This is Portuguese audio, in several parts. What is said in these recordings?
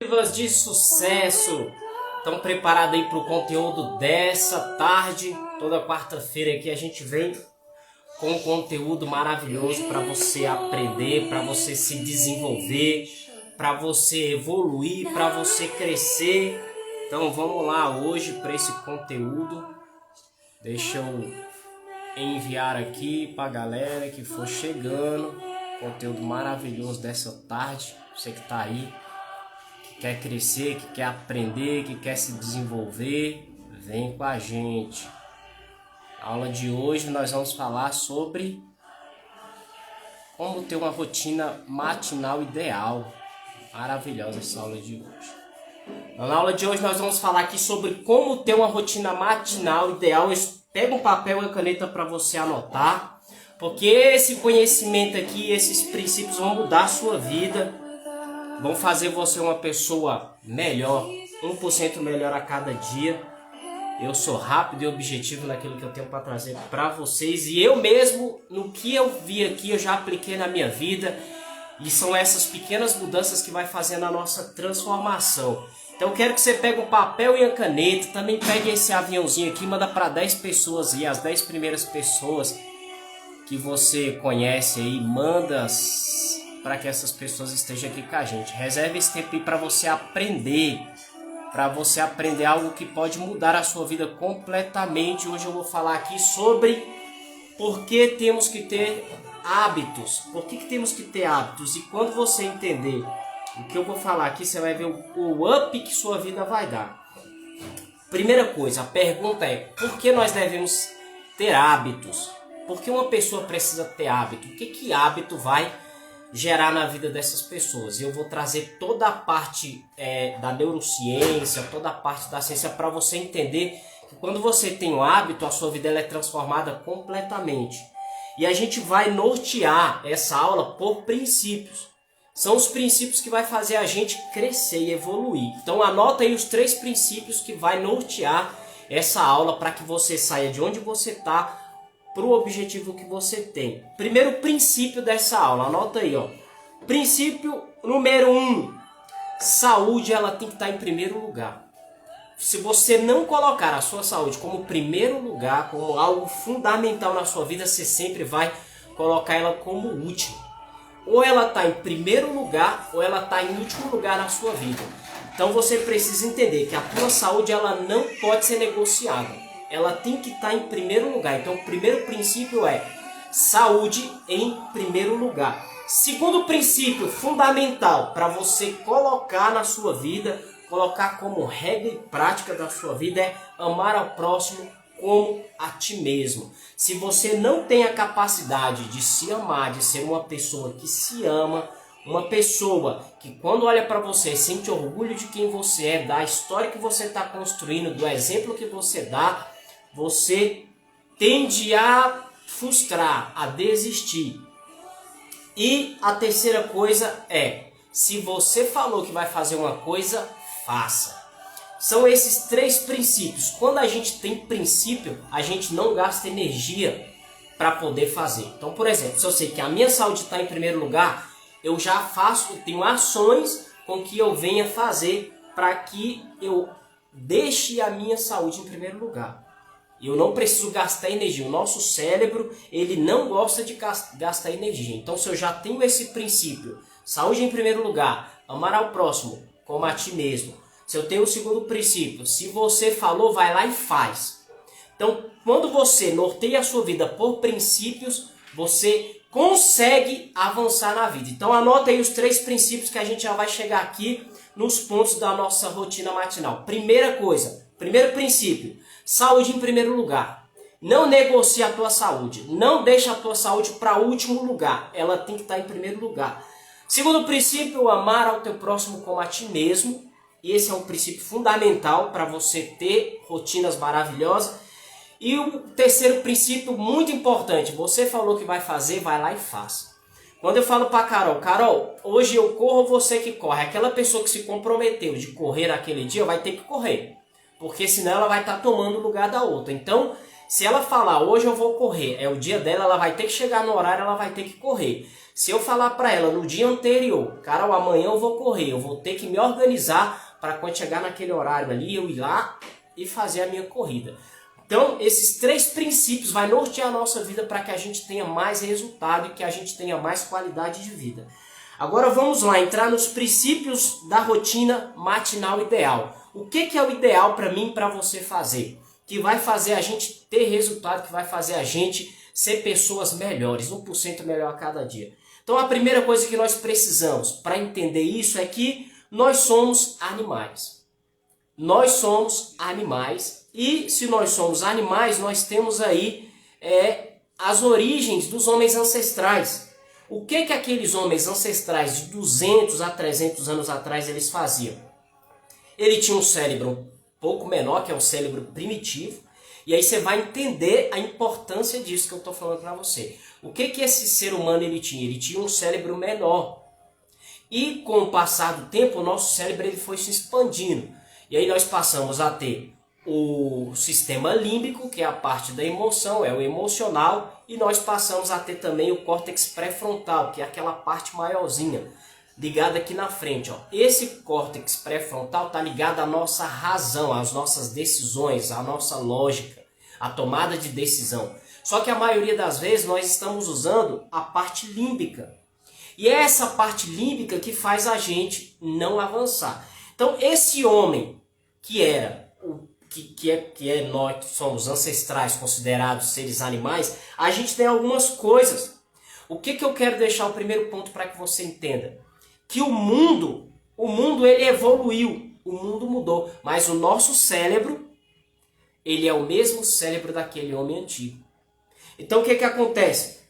Expectativas de sucesso. Estão preparados aí para o conteúdo dessa tarde? Toda quarta-feira aqui a gente vem com um conteúdo maravilhoso para você aprender, para você se desenvolver, para você evoluir, para você crescer. Então vamos lá hoje para esse conteúdo. Deixa eu enviar aqui para a galera que for chegando. Conteúdo maravilhoso dessa tarde. Você que está aí, que quer crescer, que quer aprender, que quer se desenvolver, vem com a gente. Na aula de hoje nós vamos falar sobre como ter uma rotina matinal ideal. Maravilhosa essa aula de hoje. Na aula de hoje nós vamos falar aqui sobre como ter uma rotina matinal ideal. Pega um papel e uma caneta para você anotar, porque esse conhecimento aqui, esses princípios vão mudar a sua vida, vão fazer você uma pessoa melhor, 1% melhor a cada dia. Eu sou rápido e objetivo naquilo que eu tenho para trazer para vocês, e eu mesmo, no que eu vi aqui, eu já apliquei na minha vida, e são essas pequenas mudanças que vai fazendo a nossa transformação. Então eu quero que você pegue um papel e a caneta, também pegue esse aviãozinho aqui, manda para 10 pessoas aí, as 10 primeiras pessoas que você conhece aí, manda para que essas pessoas estejam aqui com a gente. Reserve esse tempo aí para você aprender algo que pode mudar a sua vida completamente. Hoje eu vou falar aqui sobre por que temos que ter hábitos. Por que temos que ter hábitos? E quando você entender o que eu vou falar aqui, você vai ver o up que sua vida vai dar. Primeira coisa, a pergunta é: por que nós devemos ter hábitos? Por que uma pessoa precisa ter hábito? O que hábito vai gerar na vida dessas pessoas? Eu vou trazer toda a parte da neurociência, toda a parte da ciência para você entender que quando você tem um hábito, a sua vida ela é transformada completamente. E a gente vai nortear essa aula por princípios. São os princípios que vai fazer a gente crescer e evoluir. Então anota aí os 3 princípios que vai nortear essa aula para que você saia de onde você está para o objetivo que você tem. Primeiro princípio dessa aula, anota aí, ó. Princípio número 1. Saúde, ela tem que estar em primeiro lugar. Se você não colocar a sua saúde como primeiro lugar, como algo fundamental na sua vida, você sempre vai colocar ela como último. Ou ela está em primeiro lugar, ou ela está em último lugar na sua vida. Então você precisa entender que a tua saúde ela não pode ser negociada. Ela tem que estar em primeiro lugar. Então o primeiro princípio é saúde em primeiro lugar. Segundo princípio fundamental para você colocar na sua vida, colocar como regra e prática da sua vida, é amar ao próximo como a ti mesmo. Se você não tem a capacidade de se amar, de ser uma pessoa que se ama, uma pessoa que quando olha para você sente orgulho de quem você é, da história que você está construindo, do exemplo que você dá, você tende a frustrar, a desistir. E a terceira coisa é, se você falou que vai fazer uma coisa, faça. São esses 3 princípios. Quando a gente tem princípio, a gente não gasta energia para poder fazer. Então, por exemplo, se eu sei que a minha saúde está em primeiro lugar, eu já tenho ações com que eu venha fazer para que eu deixe a minha saúde em primeiro lugar. Eu não preciso gastar energia. O nosso cérebro, ele não gosta de gastar energia. Então, se eu já tenho esse princípio, saúde em primeiro lugar, amar ao próximo como a ti mesmo. Se eu tenho o segundo princípio, se você falou, vai lá e faz. Então, quando você norteia a sua vida por princípios, você consegue avançar na vida. Então, anota aí os 3 princípios que a gente já vai chegar aqui nos pontos da nossa rotina matinal. Primeira coisa, primeiro princípio, saúde em primeiro lugar. Não negocie a tua saúde. Não deixe a tua saúde para último lugar. Ela tem que estar em primeiro lugar. Segundo princípio, amar ao teu próximo como a ti mesmo. E esse é um princípio fundamental para você ter rotinas maravilhosas. E o terceiro princípio, muito importante, você falou que vai fazer, vai lá e faça. Quando eu falo para Carol, hoje eu corro, você que corre. Aquela pessoa que se comprometeu de correr naquele dia vai ter que correr. Porque senão ela vai estar tomando o lugar da outra. Então, se ela falar, hoje eu vou correr, é o dia dela, ela vai ter que chegar no horário, ela vai ter que correr. Se eu falar para ela no dia anterior, Carol, amanhã eu vou correr, eu vou ter que me organizar para quando chegar naquele horário ali, eu ir lá e fazer a minha corrida. Então, esses 3 princípios vai nortear a nossa vida para que a gente tenha mais resultado e que a gente tenha mais qualidade de vida. Agora vamos lá, entrar nos princípios da rotina matinal ideal. O que é o ideal para mim e para você fazer? Que vai fazer a gente ter resultado, que vai fazer a gente ser pessoas melhores, 1% melhor a cada dia. Então a primeira coisa que nós precisamos para entender isso é que nós somos animais. Nós somos animais e se nós somos animais, nós temos aí as origens dos homens ancestrais. O que aqueles homens ancestrais de 200 a 300 anos atrás eles faziam? Ele tinha um cérebro um pouco menor, que é um cérebro primitivo, e aí você vai entender a importância disso que eu estou falando para você. O que esse ser humano ele tinha? Ele tinha um cérebro menor. E com o passar do tempo, o nosso cérebro ele foi se expandindo. E aí nós passamos a ter o sistema límbico, que é a parte da emoção, é o emocional, e nós passamos a ter também o córtex pré-frontal, que é aquela parte maiorzinha, ligada aqui na frente. Ó. Esse córtex pré-frontal está ligado à nossa razão, às nossas decisões, à nossa lógica, à tomada de decisão. Só que a maioria das vezes nós estamos usando a parte límbica. E é essa parte límbica que faz a gente não avançar. Então esse homem que era nós somos ancestrais considerados seres animais, a gente tem algumas coisas. O que eu quero deixar o primeiro ponto para que você entenda? Que o mundo ele evoluiu, o mundo mudou, mas o nosso cérebro, ele é o mesmo cérebro daquele homem antigo. Então o que acontece?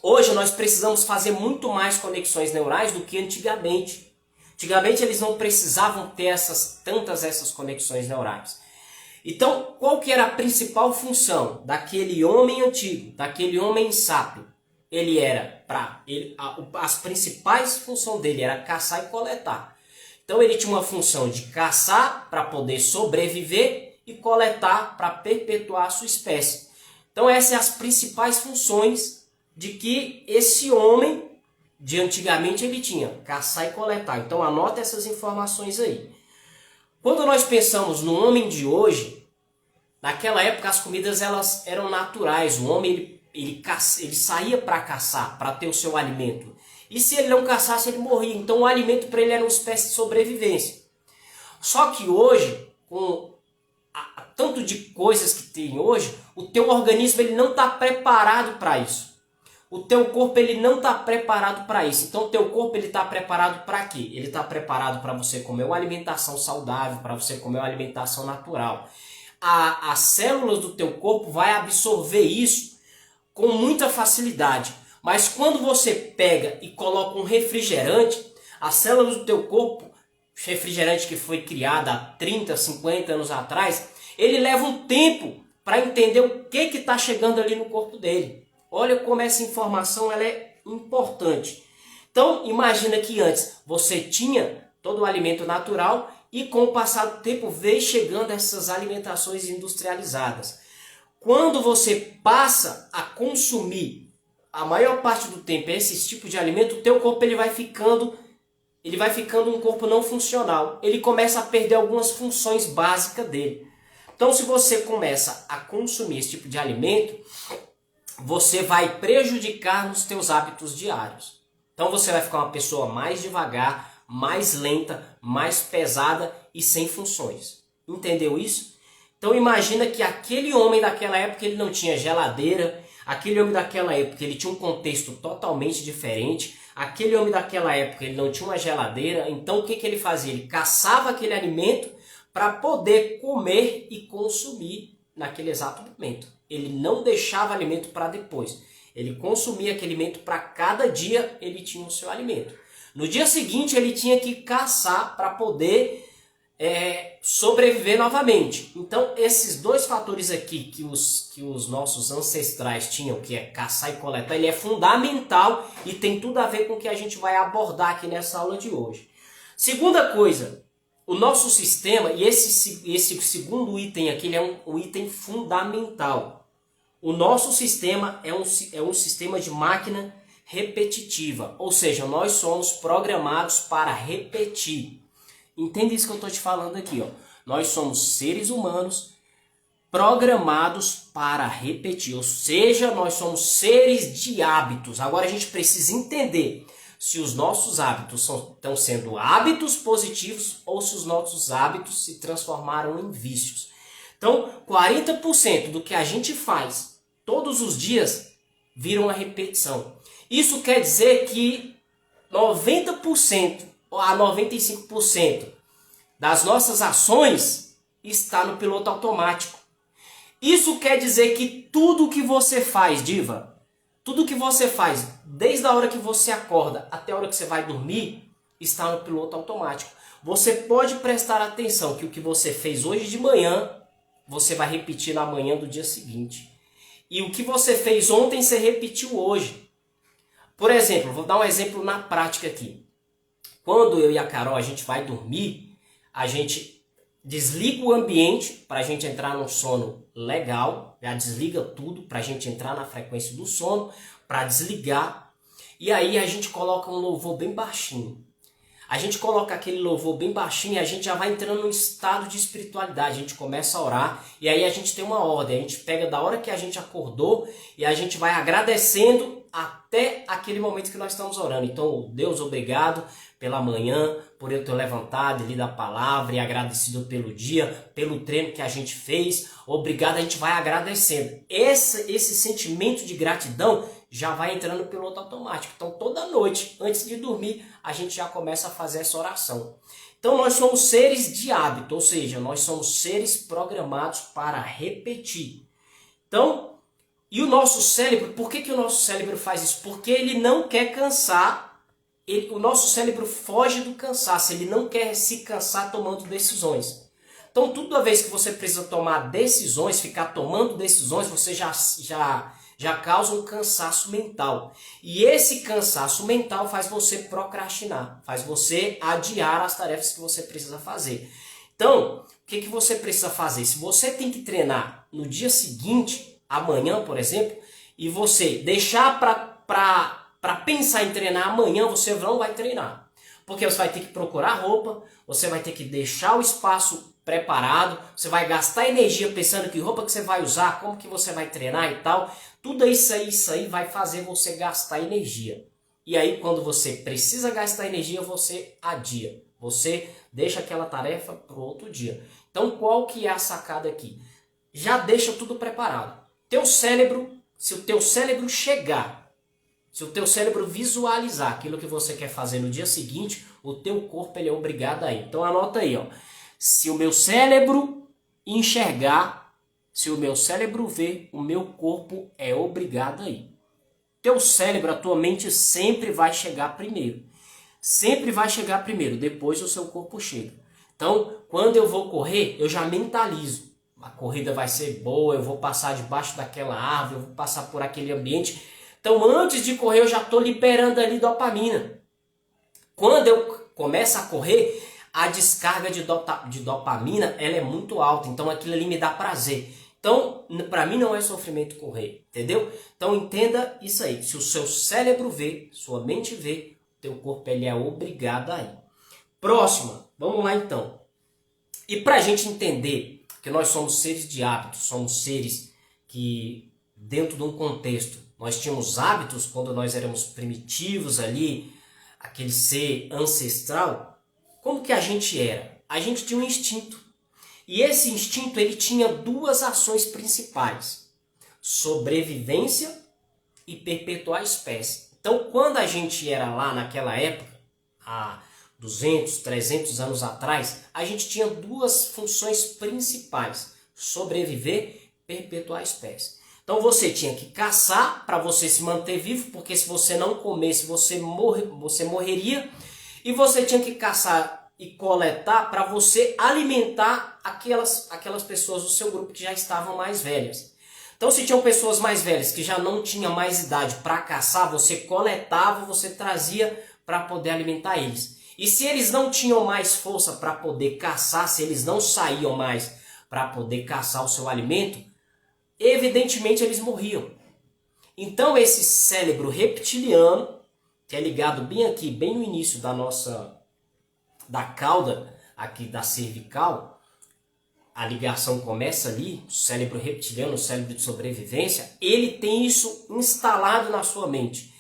Hoje nós precisamos fazer muito mais conexões neurais do que antigamente. Antigamente eles não precisavam ter tantas conexões neurais. Então, qual que era a principal função daquele homem antigo, daquele homem sábio? As principais funções dele era caçar e coletar. Então ele tinha uma função de caçar para poder sobreviver e coletar para perpetuar a sua espécie. Então essas são as principais funções de que esse homem de antigamente ele tinha, caçar e coletar. Então anota essas informações aí. Quando nós pensamos no homem de hoje, naquela época as comidas elas eram naturais. O homem ele saía para caçar, para ter o seu alimento. E se ele não caçasse, ele morria. Então o alimento para ele era uma espécie de sobrevivência. Só que hoje, com tanto de coisas que tem hoje, o teu organismo ele não está preparado para isso. O teu corpo ele não está preparado para isso. Então o teu corpo ele está preparado para quê? Ele está preparado para você comer uma alimentação saudável, para você comer uma alimentação natural. As células do teu corpo vai absorver isso com muita facilidade. Mas quando você pega e coloca um refrigerante, as células do teu corpo, refrigerante que foi criado há 30, 50 anos atrás, ele leva um tempo para entender o que está chegando ali no corpo dele. Olha como essa informação ela é importante. Então, imagina que antes você tinha todo o alimento natural e com o passar do tempo veio chegando essas alimentações industrializadas. Quando você passa a consumir a maior parte do tempo esses tipos de alimento, o teu corpo ele vai ficando um corpo não funcional. Ele começa a perder algumas funções básicas dele. Então, se você começa a consumir esse tipo de alimento, você vai prejudicar nos teus hábitos diários. Então você vai ficar uma pessoa mais devagar, mais lenta, mais pesada e sem funções. Entendeu isso? Então imagina que aquele homem daquela época ele não tinha geladeira, aquele homem daquela época ele tinha um contexto totalmente diferente, aquele homem daquela época ele não tinha uma geladeira, então o que ele fazia? Ele caçava aquele alimento para poder comer e consumir naquele exato momento. Ele não deixava alimento para depois. Ele consumia aquele alimento para cada dia ele tinha o seu alimento. No dia seguinte ele tinha que caçar para poder sobreviver novamente. Então esses dois fatores aqui que os nossos ancestrais tinham, que é caçar e coletar, ele é fundamental e tem tudo a ver com o que a gente vai abordar aqui nessa aula de hoje. Segunda coisa, o nosso sistema, e esse segundo item aqui ele é um item fundamental. O nosso sistema é um sistema de máquina repetitiva, ou seja, nós somos programados para repetir. Entende isso que eu estou te falando aqui, ó. Nós somos seres humanos programados para repetir, ou seja, nós somos seres de hábitos. Agora a gente precisa entender se os nossos hábitos estão sendo hábitos positivos ou se os nossos hábitos se transformaram em vícios. Então, 40% do que a gente faz todos os dias vira uma repetição. Isso quer dizer que 90% a 95% das nossas ações está no piloto automático. Isso quer dizer que tudo que você faz, diva, tudo que você faz, desde a hora que você acorda até a hora que você vai dormir, está no piloto automático. Você pode prestar atenção que o que você fez hoje de manhã, você vai repetir na manhã do dia seguinte. E o que você fez ontem, você repetiu hoje. Por exemplo, vou dar um exemplo na prática aqui. Quando eu e a Carol a gente vai dormir, a gente desliga o ambiente para a gente entrar num sono legal, já desliga tudo para a gente entrar na frequência do sono, para desligar, e aí a gente coloca um louvor bem baixinho. A gente coloca aquele louvor bem baixinho e a gente já vai entrando num estado de espiritualidade, a gente começa a orar, e aí a gente tem uma ordem, a gente pega da hora que a gente acordou e a gente vai agradecendo até aquele momento que nós estamos orando. Então, Deus, obrigado pela manhã, por eu ter levantado e lido a palavra, e agradecido pelo dia, pelo treino que a gente fez. Obrigado, a gente vai agradecendo. Esse sentimento de gratidão já vai entrando no piloto automático. Então, toda noite, antes de dormir, a gente já começa a fazer essa oração. Então, nós somos seres de hábito, ou seja, nós somos seres programados para repetir. Então, e o nosso cérebro, por que o nosso cérebro faz isso? Porque ele não quer cansar. O nosso cérebro foge do cansaço, ele não quer se cansar tomando decisões. Então, toda vez que você precisa tomar decisões, ficar tomando decisões, você já causa um cansaço mental. E esse cansaço mental faz você procrastinar, faz você adiar as tarefas que você precisa fazer. Então, o que você precisa fazer? Se você tem que treinar no dia seguinte, amanhã, por exemplo, e você deixar para pensar em treinar amanhã, você não vai treinar. Porque você vai ter que procurar roupa, você vai ter que deixar o espaço preparado, você vai gastar energia pensando que roupa que você vai usar, como que você vai treinar e tal. Tudo isso aí vai fazer você gastar energia. E aí quando você precisa gastar energia, você adia. Você deixa aquela tarefa para o outro dia. Então qual que é a sacada aqui? Já deixa tudo preparado. Teu cérebro, se o teu cérebro chegar, se o teu cérebro visualizar aquilo que você quer fazer no dia seguinte, o teu corpo ele é obrigado a ir. Então anota aí, ó. Se o meu cérebro enxergar, se o meu cérebro ver, o meu corpo é obrigado a ir. Teu cérebro, a tua mente sempre vai chegar primeiro. Sempre vai chegar primeiro, depois o seu corpo chega. Então, quando eu vou correr, eu já mentalizo. A corrida vai ser boa, eu vou passar debaixo daquela árvore, eu vou passar por aquele ambiente. Então, antes de correr, eu já estou liberando ali dopamina. Quando eu começo a correr, a descarga de dopamina ela é muito alta. Então, aquilo ali me dá prazer. Então, para mim não é sofrimento correr, entendeu? Então, entenda isso aí. Se o seu cérebro vê, sua mente vê, teu corpo ele é obrigado a ir. Próxima, vamos lá então. E para a gente entender que nós somos seres de hábitos, somos seres que, dentro de um contexto, nós tínhamos hábitos quando nós éramos primitivos ali, aquele ser ancestral. Como que a gente era? A gente tinha um instinto. E esse instinto ele tinha duas ações principais: sobrevivência e perpetuar a espécie. Então, quando a gente era lá naquela época, há 200, 300 anos atrás, a gente tinha duas funções principais: sobreviver e perpetuar a espécie. Então você tinha que caçar para você se manter vivo, porque se você não comesse, você morreria. E você tinha que caçar e coletar para você alimentar aquelas pessoas do seu grupo que já estavam mais velhas. Então se tinham pessoas mais velhas que já não tinham mais idade para caçar, você coletava, você trazia para poder alimentar eles. E se eles não tinham mais força para poder caçar, se eles não saíam mais para poder caçar o seu alimento, evidentemente eles morriam. Então esse cérebro reptiliano, que é ligado bem aqui, bem no início da cauda, aqui da cervical, a ligação começa ali, o cérebro reptiliano, o cérebro de sobrevivência, ele tem isso instalado na sua mente.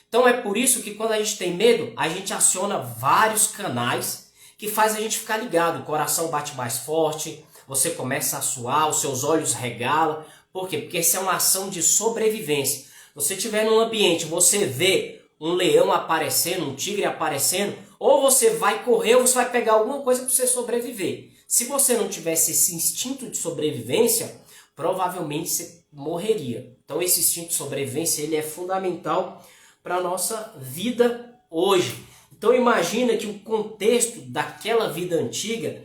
Então é por isso que quando a gente tem medo, a gente aciona vários canais que faz a gente ficar ligado. O coração bate mais forte, você começa a suar, os seus olhos regalam. Por quê? Porque essa é uma ação de sobrevivência. Você estiver num ambiente, você vê um leão aparecendo, um tigre aparecendo, ou você vai correr ou você vai pegar alguma coisa para você sobreviver. Se você não tivesse esse instinto de sobrevivência, provavelmente você morreria. Então esse instinto de sobrevivência ele é fundamental para a nossa vida hoje. Então imagina que o contexto daquela vida antiga,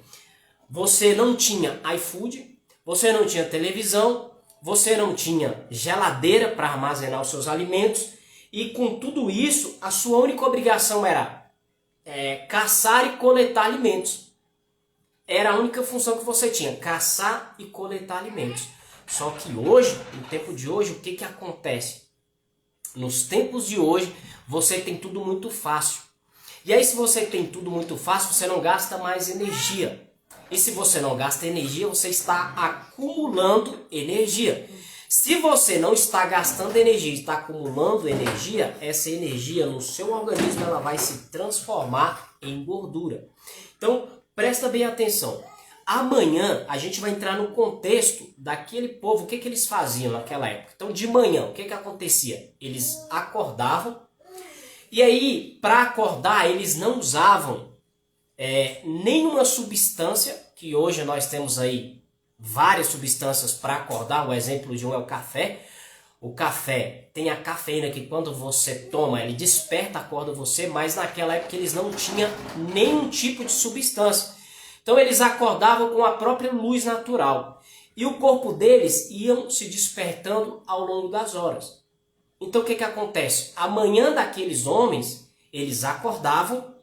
você não tinha iFood, você não tinha televisão, você não tinha geladeira para armazenar os seus alimentos, e com tudo isso, a sua única obrigação era caçar e coletar alimentos. Era a única função que você tinha, caçar e coletar alimentos. Só que hoje, no tempo de hoje, o que acontece? Nos tempos de hoje, você tem tudo muito fácil. E aí, se você tem tudo muito fácil, você não gasta mais energia. E se você não gasta energia, você está acumulando energia. Se você não está gastando energia, está acumulando energia, essa energia no seu organismo ela vai se transformar em gordura. Então, presta bem atenção. Amanhã a gente vai entrar no contexto daquele povo, o que eles faziam naquela época. Então, de manhã, o que acontecia? Eles acordavam, e aí, para acordar, eles não usavam nenhuma substância, que hoje nós temos aí várias substâncias para acordar. O exemplo de um é o café. O café tem a cafeína que quando você toma, ele desperta, acorda você, mas naquela época eles não tinham nenhum tipo de substância. Então eles acordavam com a própria luz natural. E o corpo deles iam se despertando ao longo das horas. Então o que acontece? Amanhã daqueles homens, eles acordavam,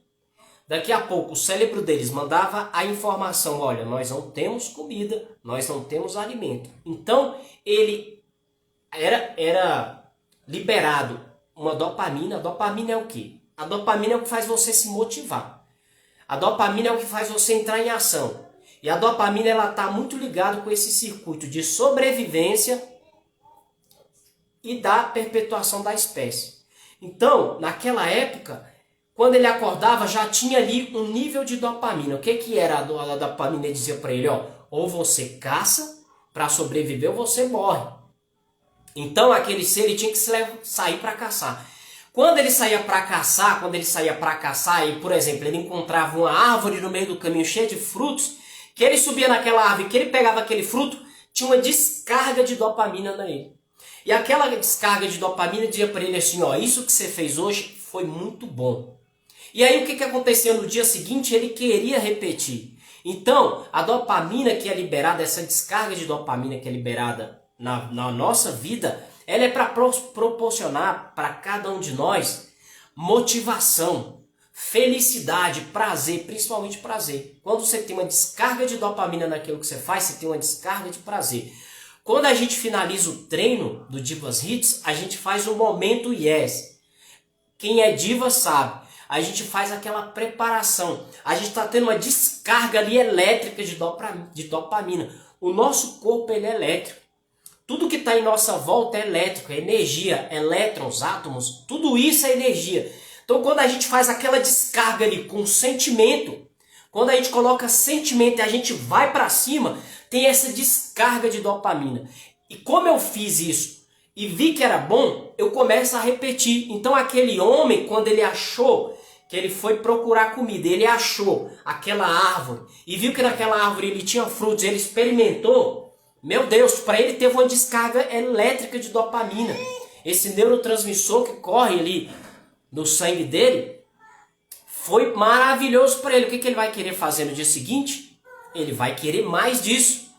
daqui a pouco o cérebro deles mandava a informação, olha, nós não temos comida, nós não temos alimento. Então ele era liberado uma dopamina. A dopamina é o quê? A dopamina é o que faz você se motivar. A dopamina é o que faz você entrar em ação. E a dopamina ela está muito ligada com esse circuito de sobrevivência e da perpetuação da espécie. Então, naquela época, quando ele acordava, já tinha ali um nível de dopamina. O que era a dopamina? Ele dizia para ele, ou você caça para sobreviver ou você morre. Então, aquele ser ele tinha que sair para caçar. Quando ele saía para caçar, e, por exemplo, ele encontrava uma árvore no meio do caminho cheia de frutos, que ele subia naquela árvore, que ele pegava aquele fruto, tinha uma descarga de dopamina nele. E aquela descarga de dopamina dizia para ele assim, isso que você fez hoje foi muito bom. E aí o que acontecia no dia seguinte? Ele queria repetir. Então, a dopamina que é liberada, essa descarga de dopamina que é liberada na nossa vida, ela é para proporcionar para cada um de nós motivação, felicidade, prazer, principalmente prazer. Quando você tem uma descarga de dopamina naquilo que você faz, você tem uma descarga de prazer. Quando a gente finaliza o treino do Divas Hits, a gente faz um momento yes. Quem é diva sabe. A gente faz aquela preparação. A gente está tendo uma descarga ali elétrica de dopamina. O nosso corpo ele é elétrico. Tudo que está em nossa volta é elétrico, é energia, elétrons, átomos, tudo isso é energia. Então quando a gente faz aquela descarga ali com sentimento, quando a gente coloca sentimento e a gente vai para cima, tem essa descarga de dopamina. E como eu fiz isso e vi que era bom, eu começo a repetir. Então aquele homem, quando ele achou que ele foi procurar comida, ele achou aquela árvore e viu que naquela árvore ele tinha frutos, ele experimentou. Meu Deus, para ele teve uma descarga elétrica de dopamina. Esse neurotransmissor que corre ali no sangue dele foi maravilhoso para ele. O que ele vai querer fazer no dia seguinte? Ele vai querer mais disso.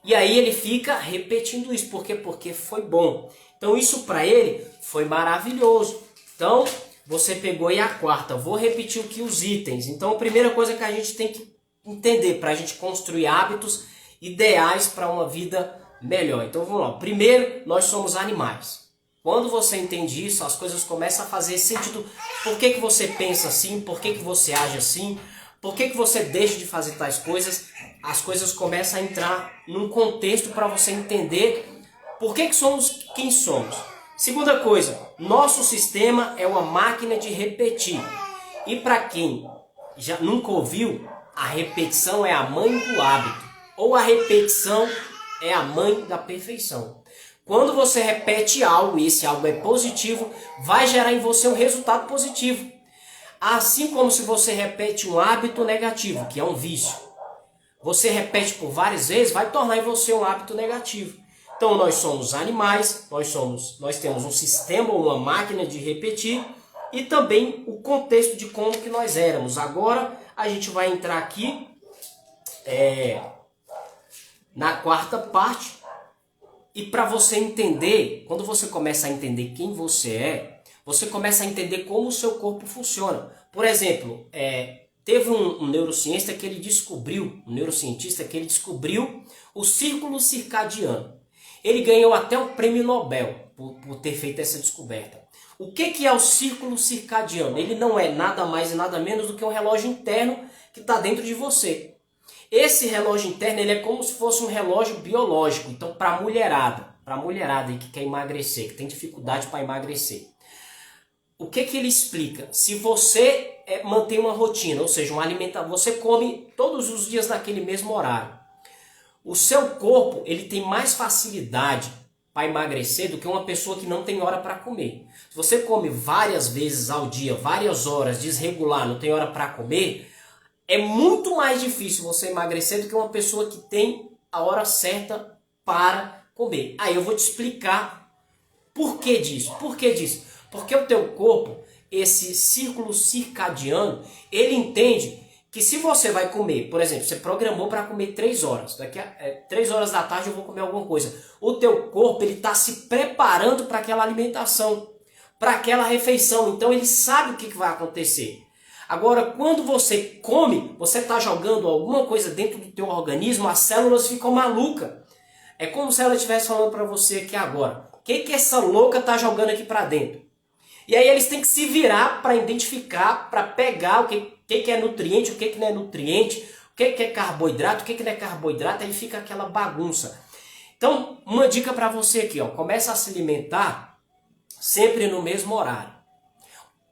E aí ele fica repetindo isso. Por quê? Porque foi bom. Então isso para ele foi maravilhoso. Então você pegou aí a quarta. Vou repetir o que os itens. Então a primeira coisa que a gente tem que entender para a gente construir hábitos ideais para uma vida melhor. Então vamos lá. Primeiro, nós somos animais. Quando você entende isso, as coisas começam a fazer sentido. Por que você pensa assim? Por que você age assim? Por que você deixa de fazer tais coisas? As coisas começam a entrar num contexto para você entender por que somos quem somos. Segunda coisa, nosso sistema é uma máquina de repetir. E para quem já nunca ouviu, a repetição é a mãe do hábito. Ou a repetição é a mãe da perfeição. Quando você repete algo e esse algo é positivo, vai gerar em você um resultado positivo. Assim como se você repete um hábito negativo, que é um vício. Você repete por várias vezes, vai tornar em você um hábito negativo. Então nós somos animais, nós temos um sistema, uma máquina de repetir e também o contexto de como que nós éramos. Agora a gente vai entrar aqui na quarta parte. E para você entender, quando você começa a entender quem você é, você começa a entender como o seu corpo funciona. Por exemplo, teve um neurocientista que ele descobriu o círculo circadiano. Ele ganhou até o prêmio Nobel por ter feito essa descoberta. O que é o círculo circadiano? Ele não é nada mais e nada menos do que um relógio interno que está dentro de você. Esse relógio interno ele é como se fosse um relógio biológico. Então, para a mulherada aí que quer emagrecer, que tem dificuldade para emagrecer, o que ele explica? Se você mantém uma rotina, ou seja, você come todos os dias naquele mesmo horário, o seu corpo ele tem mais facilidade para emagrecer do que uma pessoa que não tem hora para comer. Se você come várias vezes ao dia, várias horas, desregular, não tem hora para comer, é muito mais difícil você emagrecer do que uma pessoa que tem a hora certa para comer. Aí eu vou te explicar por que disso. Porque o teu corpo, esse círculo circadiano, ele entende que se você vai comer, por exemplo, você programou para comer 3 horas, daqui a 3 horas da tarde eu vou comer alguma coisa. O teu corpo ele está se preparando para aquela alimentação, para aquela refeição. Então ele sabe o que vai acontecer. Agora, quando você come, você está jogando alguma coisa dentro do teu organismo, as células ficam malucas. É como se ela estivesse falando para você aqui agora. O que essa louca está jogando aqui para dentro? E aí eles têm que se virar para identificar, para pegar o que é nutriente, o que não é nutriente, o que é carboidrato, o que não é carboidrato, aí fica aquela bagunça. Então, uma dica para você aqui, ó, começa a se alimentar sempre no mesmo horário.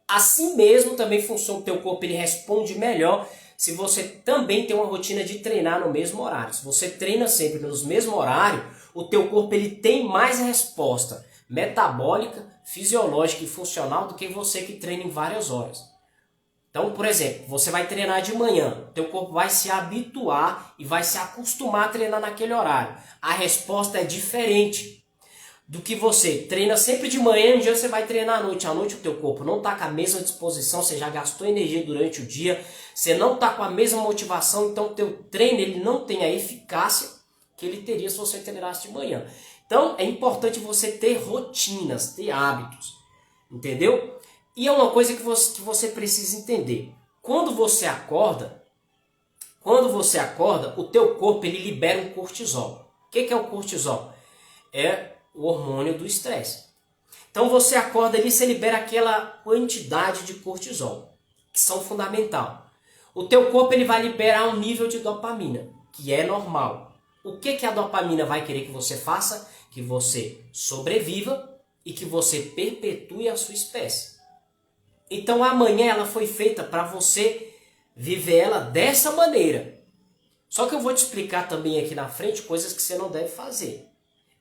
Assim mesmo também funciona o teu corpo, ele responde melhor se você também tem uma rotina de treinar no mesmo horário. Se você treina sempre no mesmo horário, o teu corpo ele tem mais resposta metabólica, fisiológica e funcional do que você que treina em várias horas. Então, por exemplo, você vai treinar de manhã, o teu corpo vai se habituar e vai se acostumar a treinar naquele horário. A resposta é diferente do que você treina sempre de manhã, um dia você vai treinar à noite. À noite o teu corpo não está com a mesma disposição, você já gastou energia durante o dia, você não está com a mesma motivação, então o teu treino ele não tem a eficácia que ele teria se você treinasse de manhã. Então é importante você ter rotinas, ter hábitos, entendeu? E é uma coisa que você precisa entender. Quando você acorda, o teu corpo ele libera um cortisol. O que é o cortisol? É o hormônio do estresse. Então você acorda ali, você libera aquela quantidade de cortisol, que são fundamental. O teu corpo ele vai liberar um nível de dopamina, que é normal. O que a dopamina vai querer que você faça? Que você sobreviva e que você perpetue a sua espécie. Então amanhã ela foi feita para você viver ela dessa maneira. Só que eu vou te explicar também aqui na frente coisas que você não deve fazer.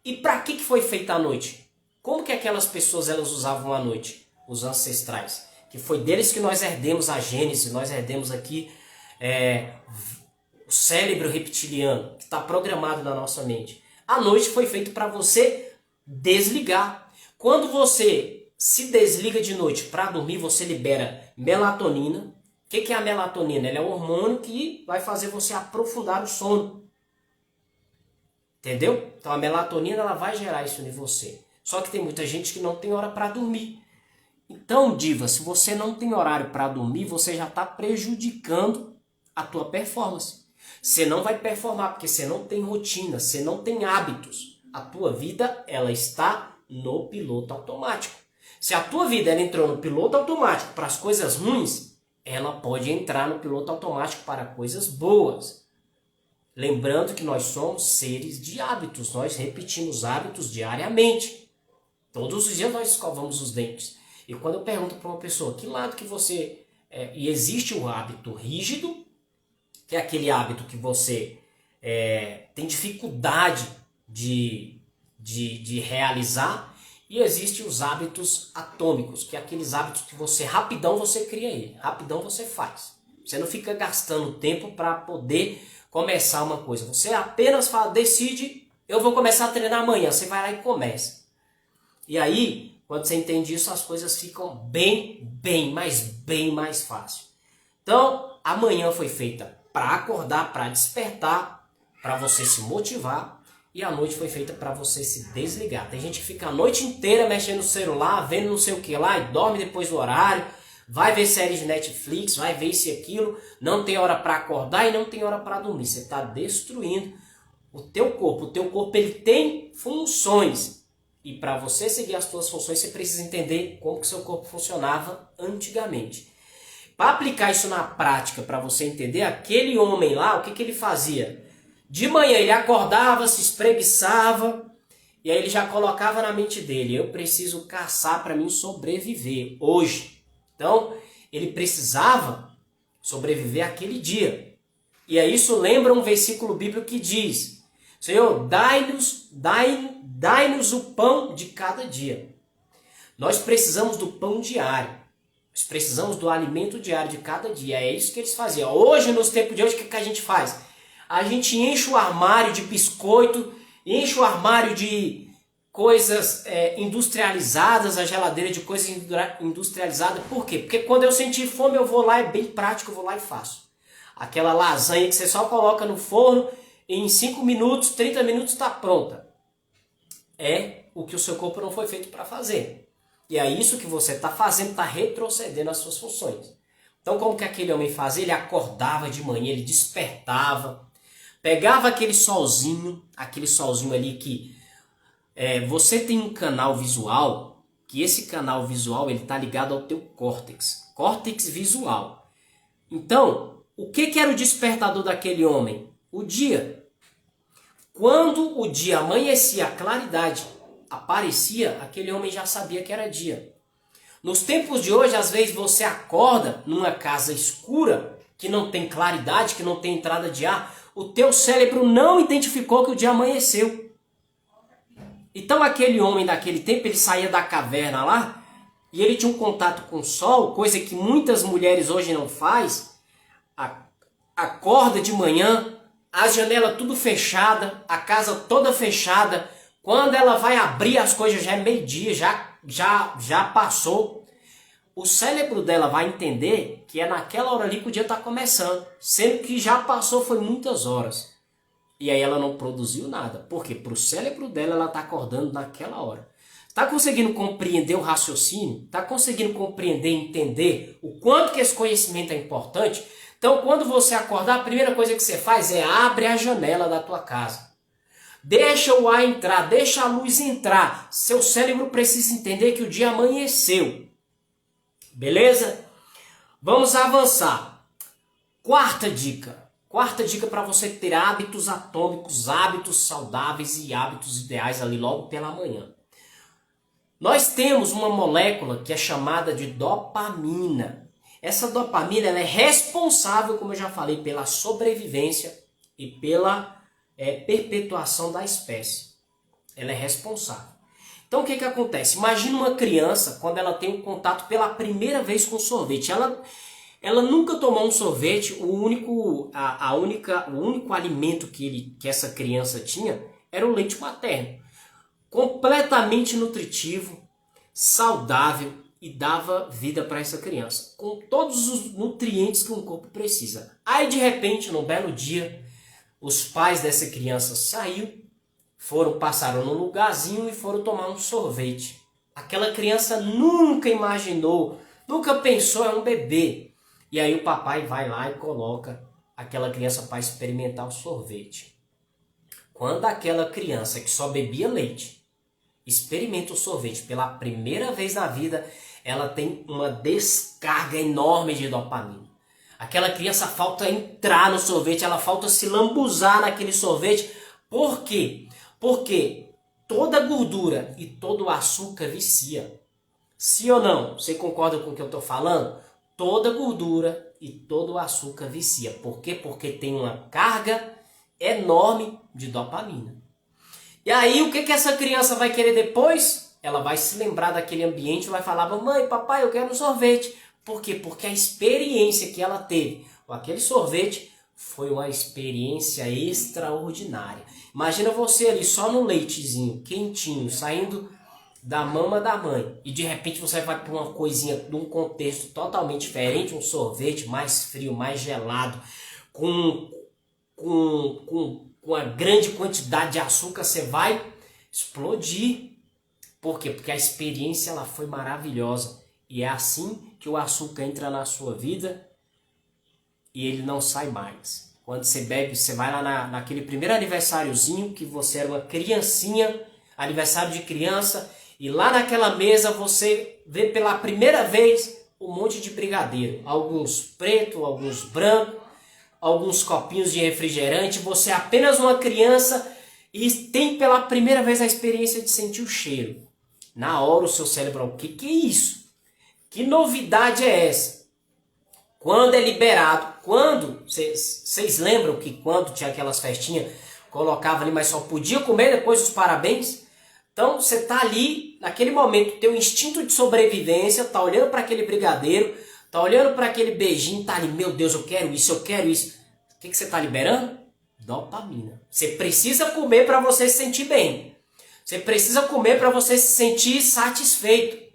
E para que foi feita a noite? Como que aquelas pessoas elas usavam a noite? Os ancestrais. Que foi deles que nós herdemos a gênese, nós herdemos aqui o cérebro reptiliano, que está programado na nossa mente. A noite foi feita para você desligar. Quando você se desliga de noite para dormir, você libera melatonina. O que é a melatonina? Ela é um hormônio que vai fazer você aprofundar o sono. Entendeu? Então a melatonina ela vai gerar isso em você. Só que tem muita gente que não tem hora para dormir. Então, diva, se você não tem horário para dormir, você já está prejudicando a tua performance. Você não vai performar porque você não tem rotina, você não tem hábitos. A tua vida ela está no piloto automático. Se a tua vida ela entrou no piloto automático para as coisas ruins, ela pode entrar no piloto automático para coisas boas. Lembrando que nós somos seres de hábitos, nós repetimos hábitos diariamente. Todos os dias nós escovamos os dentes. E quando eu pergunto para uma pessoa que lado que você... e existe o hábito rígido, que é aquele hábito que você tem dificuldade de realizar, e existem os hábitos atômicos, que é aqueles hábitos que rapidão você cria ele, rapidão você faz. Você não fica gastando tempo para poder começar uma coisa. Você apenas decide, eu vou começar a treinar amanhã, você vai lá e começa. E aí, quando você entende isso, as coisas ficam bem mais fácil. Então, a manhã foi feita para acordar, para despertar, para você se motivar. E a noite foi feita para você se desligar. Tem gente que fica a noite inteira mexendo no celular, vendo não sei o que lá, e dorme depois do horário, vai ver séries de Netflix, vai ver isso e aquilo, não tem hora para acordar e não tem hora para dormir. Você está destruindo o teu corpo. O teu corpo ele tem funções. E para você seguir as suas funções, você precisa entender como que seu corpo funcionava antigamente. Para aplicar isso na prática, para você entender, aquele homem lá, o que ele fazia? De manhã ele acordava, se espreguiçava, e aí ele já colocava na mente dele, eu preciso caçar para mim sobreviver hoje. Então, ele precisava sobreviver aquele dia. E aí isso lembra um versículo bíblico que diz, Senhor, dai-nos o pão de cada dia. Nós precisamos do pão diário. Nós precisamos do alimento diário de cada dia. É isso que eles faziam. Hoje, nos tempos de hoje, o que a gente faz? A gente enche o armário de biscoito, enche o armário de coisas industrializadas, a geladeira de coisas industrializadas. Por quê? Porque quando eu sentir fome, eu vou lá, é bem prático, eu vou lá e faço. Aquela lasanha que você só coloca no forno, e em 5 minutos, 30 minutos está pronta. É o que o seu corpo não foi feito para fazer. E é isso que você está fazendo, está retrocedendo as suas funções. Então, como que aquele homem fazia? Ele acordava de manhã, ele despertava, pegava aquele solzinho ali que você tem um canal visual, que esse canal visual ele está ligado ao teu córtex visual. Então, o que era o despertador daquele homem? O dia. Quando o dia amanhecia, a claridade aparecia, aquele homem já sabia que era dia. Nos tempos de hoje, às vezes você acorda numa casa escura, que não tem claridade, que não tem entrada de ar, o teu cérebro não identificou que o dia amanheceu. Então aquele homem daquele tempo, ele saía da caverna lá, e ele tinha um contato com o sol, coisa que muitas mulheres hoje não faz. Acorda de manhã, as janelas tudo fechada, a casa toda fechada. Quando ela vai abrir as coisas já é meio-dia, já passou. O cérebro dela vai entender que é naquela hora ali que o dia está começando, sendo que já passou foi muitas horas. E aí ela não produziu nada. Por quê? Para o cérebro dela ela está acordando naquela hora. Está conseguindo compreender o raciocínio? Está conseguindo compreender e entender o quanto que esse conhecimento é importante? Então quando você acordar, a primeira coisa que você faz é abre a janela da tua casa. Deixa o ar entrar, deixa a luz entrar. Seu cérebro precisa entender que o dia amanheceu. Beleza? Vamos avançar. Quarta dica para você ter hábitos atômicos, hábitos saudáveis e hábitos ideais ali logo pela manhã. Nós temos uma molécula que é chamada de dopamina. Essa dopamina ela é responsável, como eu já falei, pela sobrevivência e pela perpetuação da espécie. Ela é responsável. Então o que acontece? Imagina uma criança quando ela tem um contato pela primeira vez com sorvete. Ela nunca tomou um sorvete, o único alimento que essa criança tinha era o leite materno. Completamente nutritivo, saudável e dava vida para essa criança. Com todos os nutrientes que um corpo precisa. Aí de repente, num belo dia, os pais dessa criança passaram num lugarzinho e foram tomar um sorvete. Aquela criança nunca imaginou, nunca pensou, é um bebê. E aí o papai vai lá e coloca aquela criança para experimentar o sorvete. Quando aquela criança que só bebia leite, experimenta o sorvete pela primeira vez na vida, ela tem uma descarga enorme de dopamina. Aquela criança falta entrar no sorvete, ela falta se lambuzar naquele sorvete. Por quê? Porque toda gordura e todo açúcar vicia. Sim ou não? Você concorda com o que eu estou falando? Toda gordura e todo açúcar vicia. Por quê? Porque tem uma carga enorme de dopamina. E aí, o que essa criança vai querer depois? Ela vai se lembrar daquele ambiente e vai falar: mamãe, papai, eu quero um sorvete. Por quê? Porque a experiência que ela teve com aquele sorvete foi uma experiência extraordinária. Imagina você ali só no leitezinho, quentinho, saindo da mama da mãe. E de repente você vai para uma coisinha num contexto totalmente diferente, um sorvete mais frio, mais gelado, com uma grande quantidade de açúcar, você vai explodir. Por quê? Porque a experiência ela foi maravilhosa. E é assim que o açúcar entra na sua vida e ele não sai mais. Quando você bebe, você vai lá naquele primeiro aniversáriozinho, que você era uma criancinha, aniversário de criança, e lá naquela mesa você vê pela primeira vez um monte de brigadeiro. Alguns preto, alguns branco, alguns copinhos de refrigerante. Você é apenas uma criança e tem pela primeira vez a experiência de sentir o cheiro. Na hora o seu cérebro, o que é isso? Que novidade é essa? Quando é liberado, vocês lembram que quando tinha aquelas festinhas, colocava ali, mas só podia comer depois dos parabéns? Então você está ali, naquele momento, teu instinto de sobrevivência, tá olhando para aquele brigadeiro, tá olhando para aquele beijinho, tá ali, meu Deus, eu quero isso, eu quero isso. O que você está liberando? Dopamina. Você precisa comer para você se sentir bem. Você precisa comer para você se sentir satisfeito.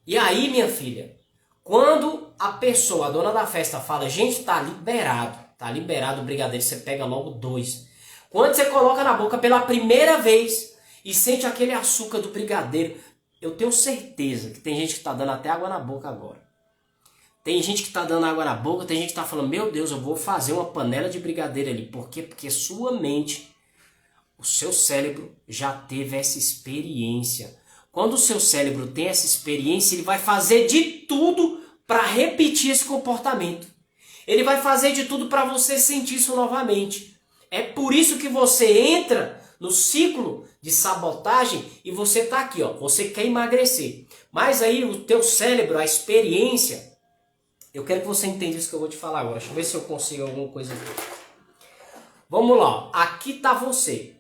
E aí, minha filha, quando a pessoa, a dona da festa, fala: gente, tá liberado o brigadeiro, você pega logo 2. Quando você coloca na boca pela primeira vez e sente aquele açúcar do brigadeiro, eu tenho certeza que tem gente que tá dando até água na boca agora. Tem gente que tá dando água na boca, tem gente que tá falando: meu Deus, eu vou fazer uma panela de brigadeiro ali. Por quê? Porque sua mente, o seu cérebro já teve essa experiência. Quando o seu cérebro tem essa experiência, ele vai fazer de tudo para repetir esse comportamento. Ele vai fazer de tudo para você sentir isso novamente. É por isso que você entra no ciclo de sabotagem e você está aqui, ó, você quer emagrecer. Mas aí o teu cérebro, a experiência, eu quero que você entenda isso que eu vou te falar agora. Deixa eu ver se eu consigo alguma coisa aqui. Vamos lá, aqui está você.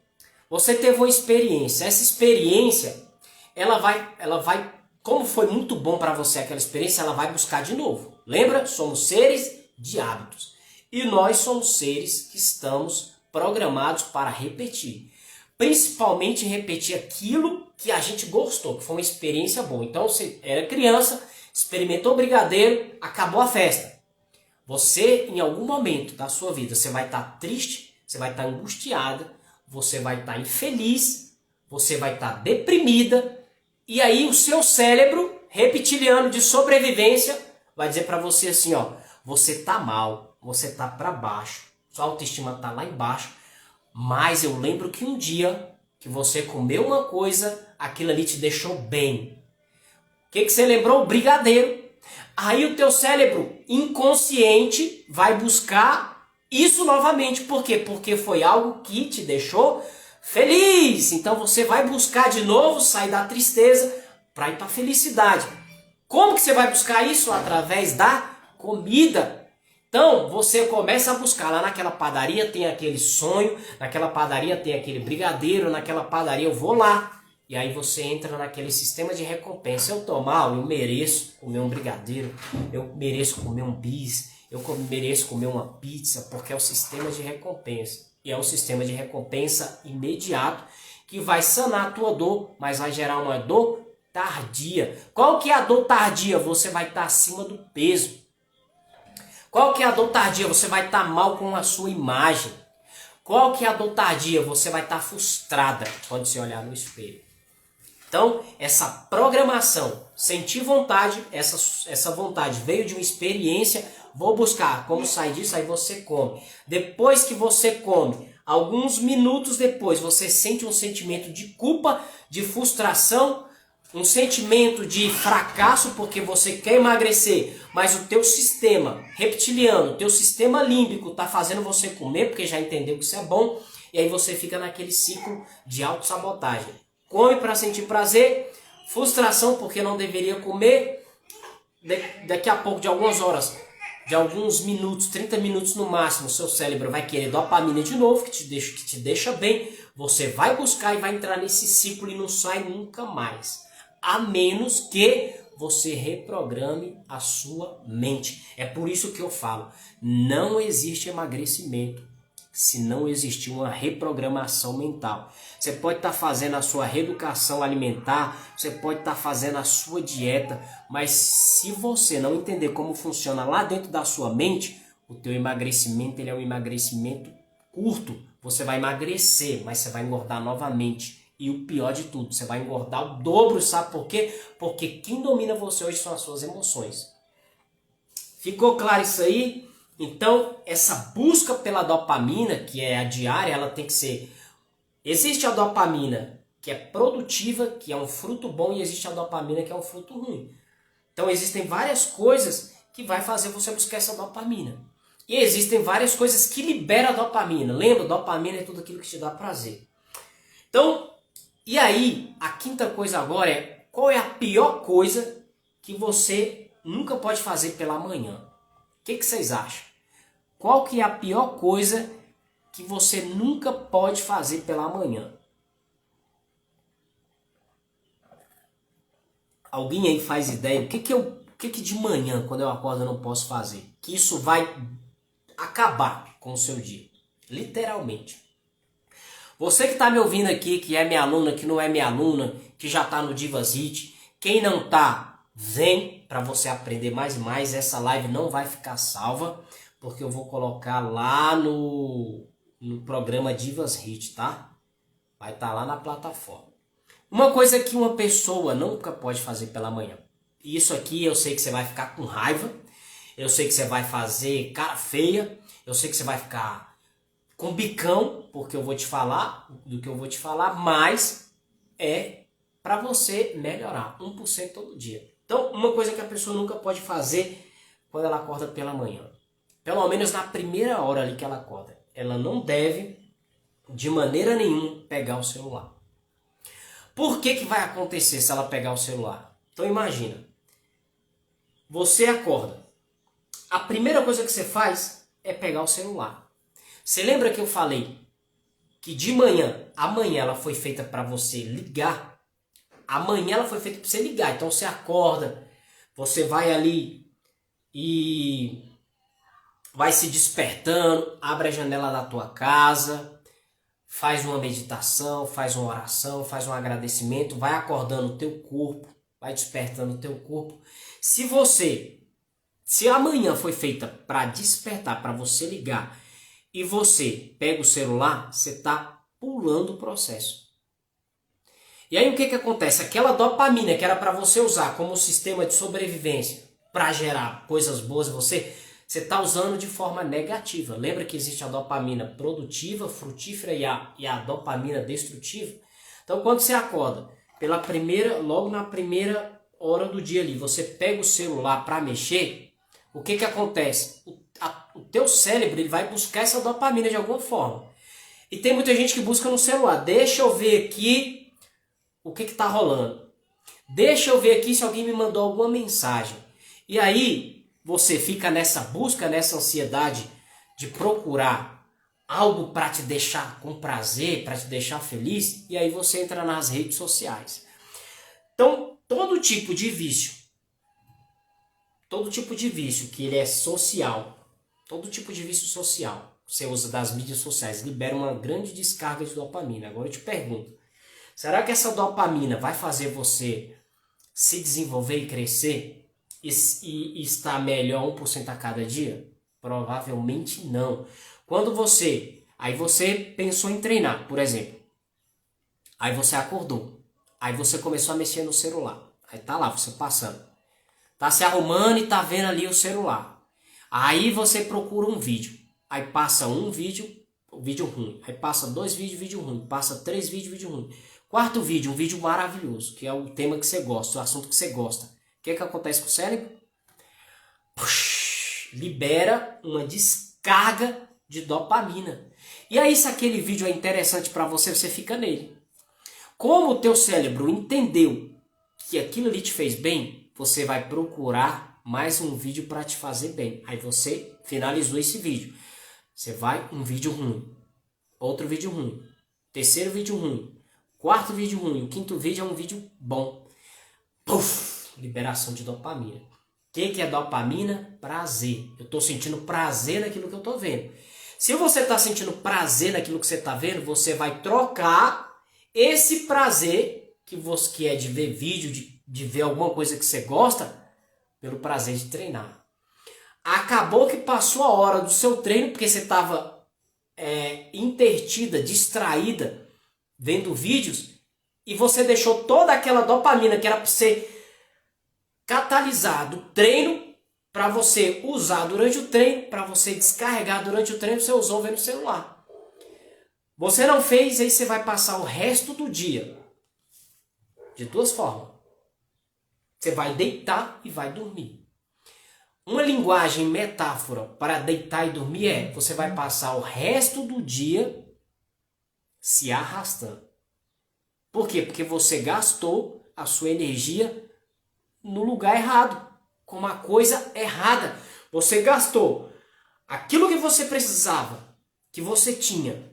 Você teve uma experiência. Essa experiência, ela vai, como foi muito bom para você aquela experiência, ela vai buscar de novo. Lembra? Somos seres de hábitos. E nós somos seres que estamos programados para repetir. Principalmente repetir aquilo que a gente gostou, que foi uma experiência boa. Então você era criança, experimentou brigadeiro, acabou a festa. Você, em algum momento da sua vida, você vai estar triste, você vai estar angustiada, você vai estar infeliz, você vai estar deprimida. E aí o seu cérebro, reptiliano de sobrevivência, vai dizer para você assim, ó: você tá mal, você tá para baixo, sua autoestima tá lá embaixo, mas eu lembro que um dia que você comeu uma coisa, aquilo ali te deixou bem. O que você lembrou? O brigadeiro. Aí o teu cérebro inconsciente vai buscar isso novamente. Por quê? Porque foi algo que te deixou feliz. Então você vai buscar de novo, sair da tristeza para ir para a felicidade. Como que você vai buscar isso? Através da comida. Então você começa a buscar lá naquela padaria, tem aquele sonho, naquela padaria tem aquele brigadeiro, naquela padaria eu vou lá. E aí você entra naquele sistema de recompensa. Eu tô mal, eu mereço comer um brigadeiro, eu mereço comer um bis, eu mereço comer uma pizza, porque é o sistema de recompensa. E é um sistema de recompensa imediato que vai sanar a tua dor, mas vai gerar uma dor tardia. Qual que é a dor tardia? Você vai estar acima do peso. Qual que é a dor tardia? Você vai estar mal com a sua imagem. Qual que é a dor tardia? Você vai estar frustrada quando você olhar no espelho. Então, essa programação, sentir vontade, essa vontade veio de uma experiência, vou buscar como sair disso, aí você come. Depois que você come, Alguns minutos depois você sente um sentimento de culpa, de frustração, um sentimento de fracasso porque você quer emagrecer, mas o teu sistema reptiliano, o teu sistema límbico está fazendo você comer porque já entendeu que isso é bom, e aí você fica naquele ciclo de autossabotagem. Come para sentir prazer, frustração porque não deveria comer, daqui a pouco, de algumas horas, de alguns minutos, 30 minutos no máximo, o seu cérebro vai querer dopamina de novo, que te deixa bem, você vai buscar e vai entrar nesse ciclo e não sai nunca mais. A menos que você reprograme a sua mente. É por isso que eu falo, não existe emagrecimento se não existir uma reprogramação mental. Você pode estar fazendo a sua reeducação alimentar, você pode estar fazendo a sua dieta, mas se você não entender como funciona lá dentro da sua mente, o teu emagrecimento ele é um emagrecimento curto. Você vai emagrecer, mas você vai engordar novamente. E o pior de tudo, você vai engordar o dobro, sabe por quê? Porque quem domina você hoje são as suas emoções. Ficou claro isso aí? Então, essa busca pela dopamina, que é a diária, ela tem que ser... Existe a dopamina que é produtiva, que é um fruto bom, e existe a dopamina que é um fruto ruim. Então, existem várias coisas que vai fazer você buscar essa dopamina. E existem várias coisas que liberam a dopamina. Lembra? Dopamina é tudo aquilo que te dá prazer. Então, e aí, a quinta coisa agora é, qual é a pior coisa que você nunca pode fazer pela manhã? O que vocês acham? Qual que é a pior coisa que você nunca pode fazer pela manhã? Alguém aí faz ideia? O que de manhã, quando eu acordo, eu não posso fazer? Que isso vai acabar com o seu dia. Literalmente. Você que está me ouvindo aqui, que é minha aluna, que não é minha aluna, que já está no Divas Hit, quem não está, vem para você aprender mais e mais. Essa live não vai ficar salva, porque eu vou colocar lá no programa Divas Hit, tá? Vai estar lá na plataforma. Uma coisa que uma pessoa nunca pode fazer pela manhã. Isso aqui eu sei que você vai ficar com raiva, eu sei que você vai fazer cara feia, eu sei que você vai ficar com bicão, porque eu vou te falar do que eu vou te falar, mas é para você melhorar 1% todo dia. Então, uma coisa que a pessoa nunca pode fazer quando ela acorda pela manhã, pelo menos na primeira hora ali que ela acorda, ela não deve, de maneira nenhuma, pegar o celular. Por que vai acontecer se ela pegar o celular? Então imagina, você acorda, a primeira coisa que você faz é pegar o celular. Você lembra que eu falei que de manhã, amanhã ela foi feita para você ligar? Amanhã ela foi feita para você ligar. Então você acorda, você vai ali e vai se despertando, abre a janela da tua casa, faz uma meditação, faz uma oração, faz um agradecimento, vai acordando o teu corpo, vai despertando o teu corpo. Se amanhã foi feita para despertar, para você ligar, e você pega o celular, você está pulando o processo. E aí o que acontece? Aquela dopamina que era para você usar como sistema de sobrevivência, para gerar coisas boas, você está usando de forma negativa. Lembra que existe a dopamina produtiva, frutífera e a dopamina destrutiva? Então quando você acorda, logo na primeira hora do dia ali, você pega o celular para mexer, o que acontece? O teu cérebro ele vai buscar essa dopamina de alguma forma. E tem muita gente que busca no celular. Deixa eu ver aqui o que está rolando. Deixa eu ver aqui se alguém me mandou alguma mensagem. E aí você fica nessa busca, nessa ansiedade de procurar algo para te deixar com prazer, para te deixar feliz. E aí você entra nas redes sociais. Então todo tipo de vício que ele é social, todo tipo de vício social, você usa das mídias sociais, libera uma grande descarga de dopamina. Agora eu te pergunto, será que essa dopamina vai fazer você se desenvolver e crescer e estar melhor 1% a cada dia? Provavelmente não. Aí você pensou em treinar, por exemplo. Aí você acordou. Aí você começou a mexer no celular. Aí tá lá, você passando. Tá se arrumando e tá vendo ali o celular. Aí você procura um vídeo. Aí passa um vídeo, vídeo ruim. Aí passa 2 vídeos, vídeo ruim. Passa 3 vídeos, vídeo ruim. Quarto vídeo, um vídeo maravilhoso, que é o tema que você gosta, o assunto que você gosta. O que acontece com o cérebro? Libera uma descarga de dopamina. E aí, se aquele vídeo é interessante para você, você fica nele. Como o teu cérebro entendeu que aquilo ali te fez bem, você vai procurar mais um vídeo para te fazer bem. Aí você finalizou esse vídeo. Você vai, um vídeo ruim, outro vídeo ruim, terceiro vídeo ruim, quarto vídeo ruim, o quinto vídeo é um vídeo bom. Puf, liberação de dopamina. O que é dopamina? Prazer. Eu estou sentindo prazer naquilo que eu estou vendo. Se você está sentindo prazer naquilo que você está vendo, você vai trocar esse prazer que é de ver vídeo, de ver alguma coisa que você gosta, pelo prazer de treinar. Acabou que passou a hora do seu treino, porque você estava intertida, distraída, vendo vídeos, e você deixou toda aquela dopamina que era para ser catalisado, treino, para você usar durante o treino, para você descarregar durante o treino, você usou vendo o celular. Você não fez, aí você vai passar o resto do dia de duas formas. Você vai deitar e vai dormir. Uma linguagem metáfora para deitar e dormir é: você vai passar o resto do dia se arrastando. Por quê? Porque você gastou a sua energia no lugar errado, com uma coisa errada. Você gastou aquilo que você precisava, que você tinha,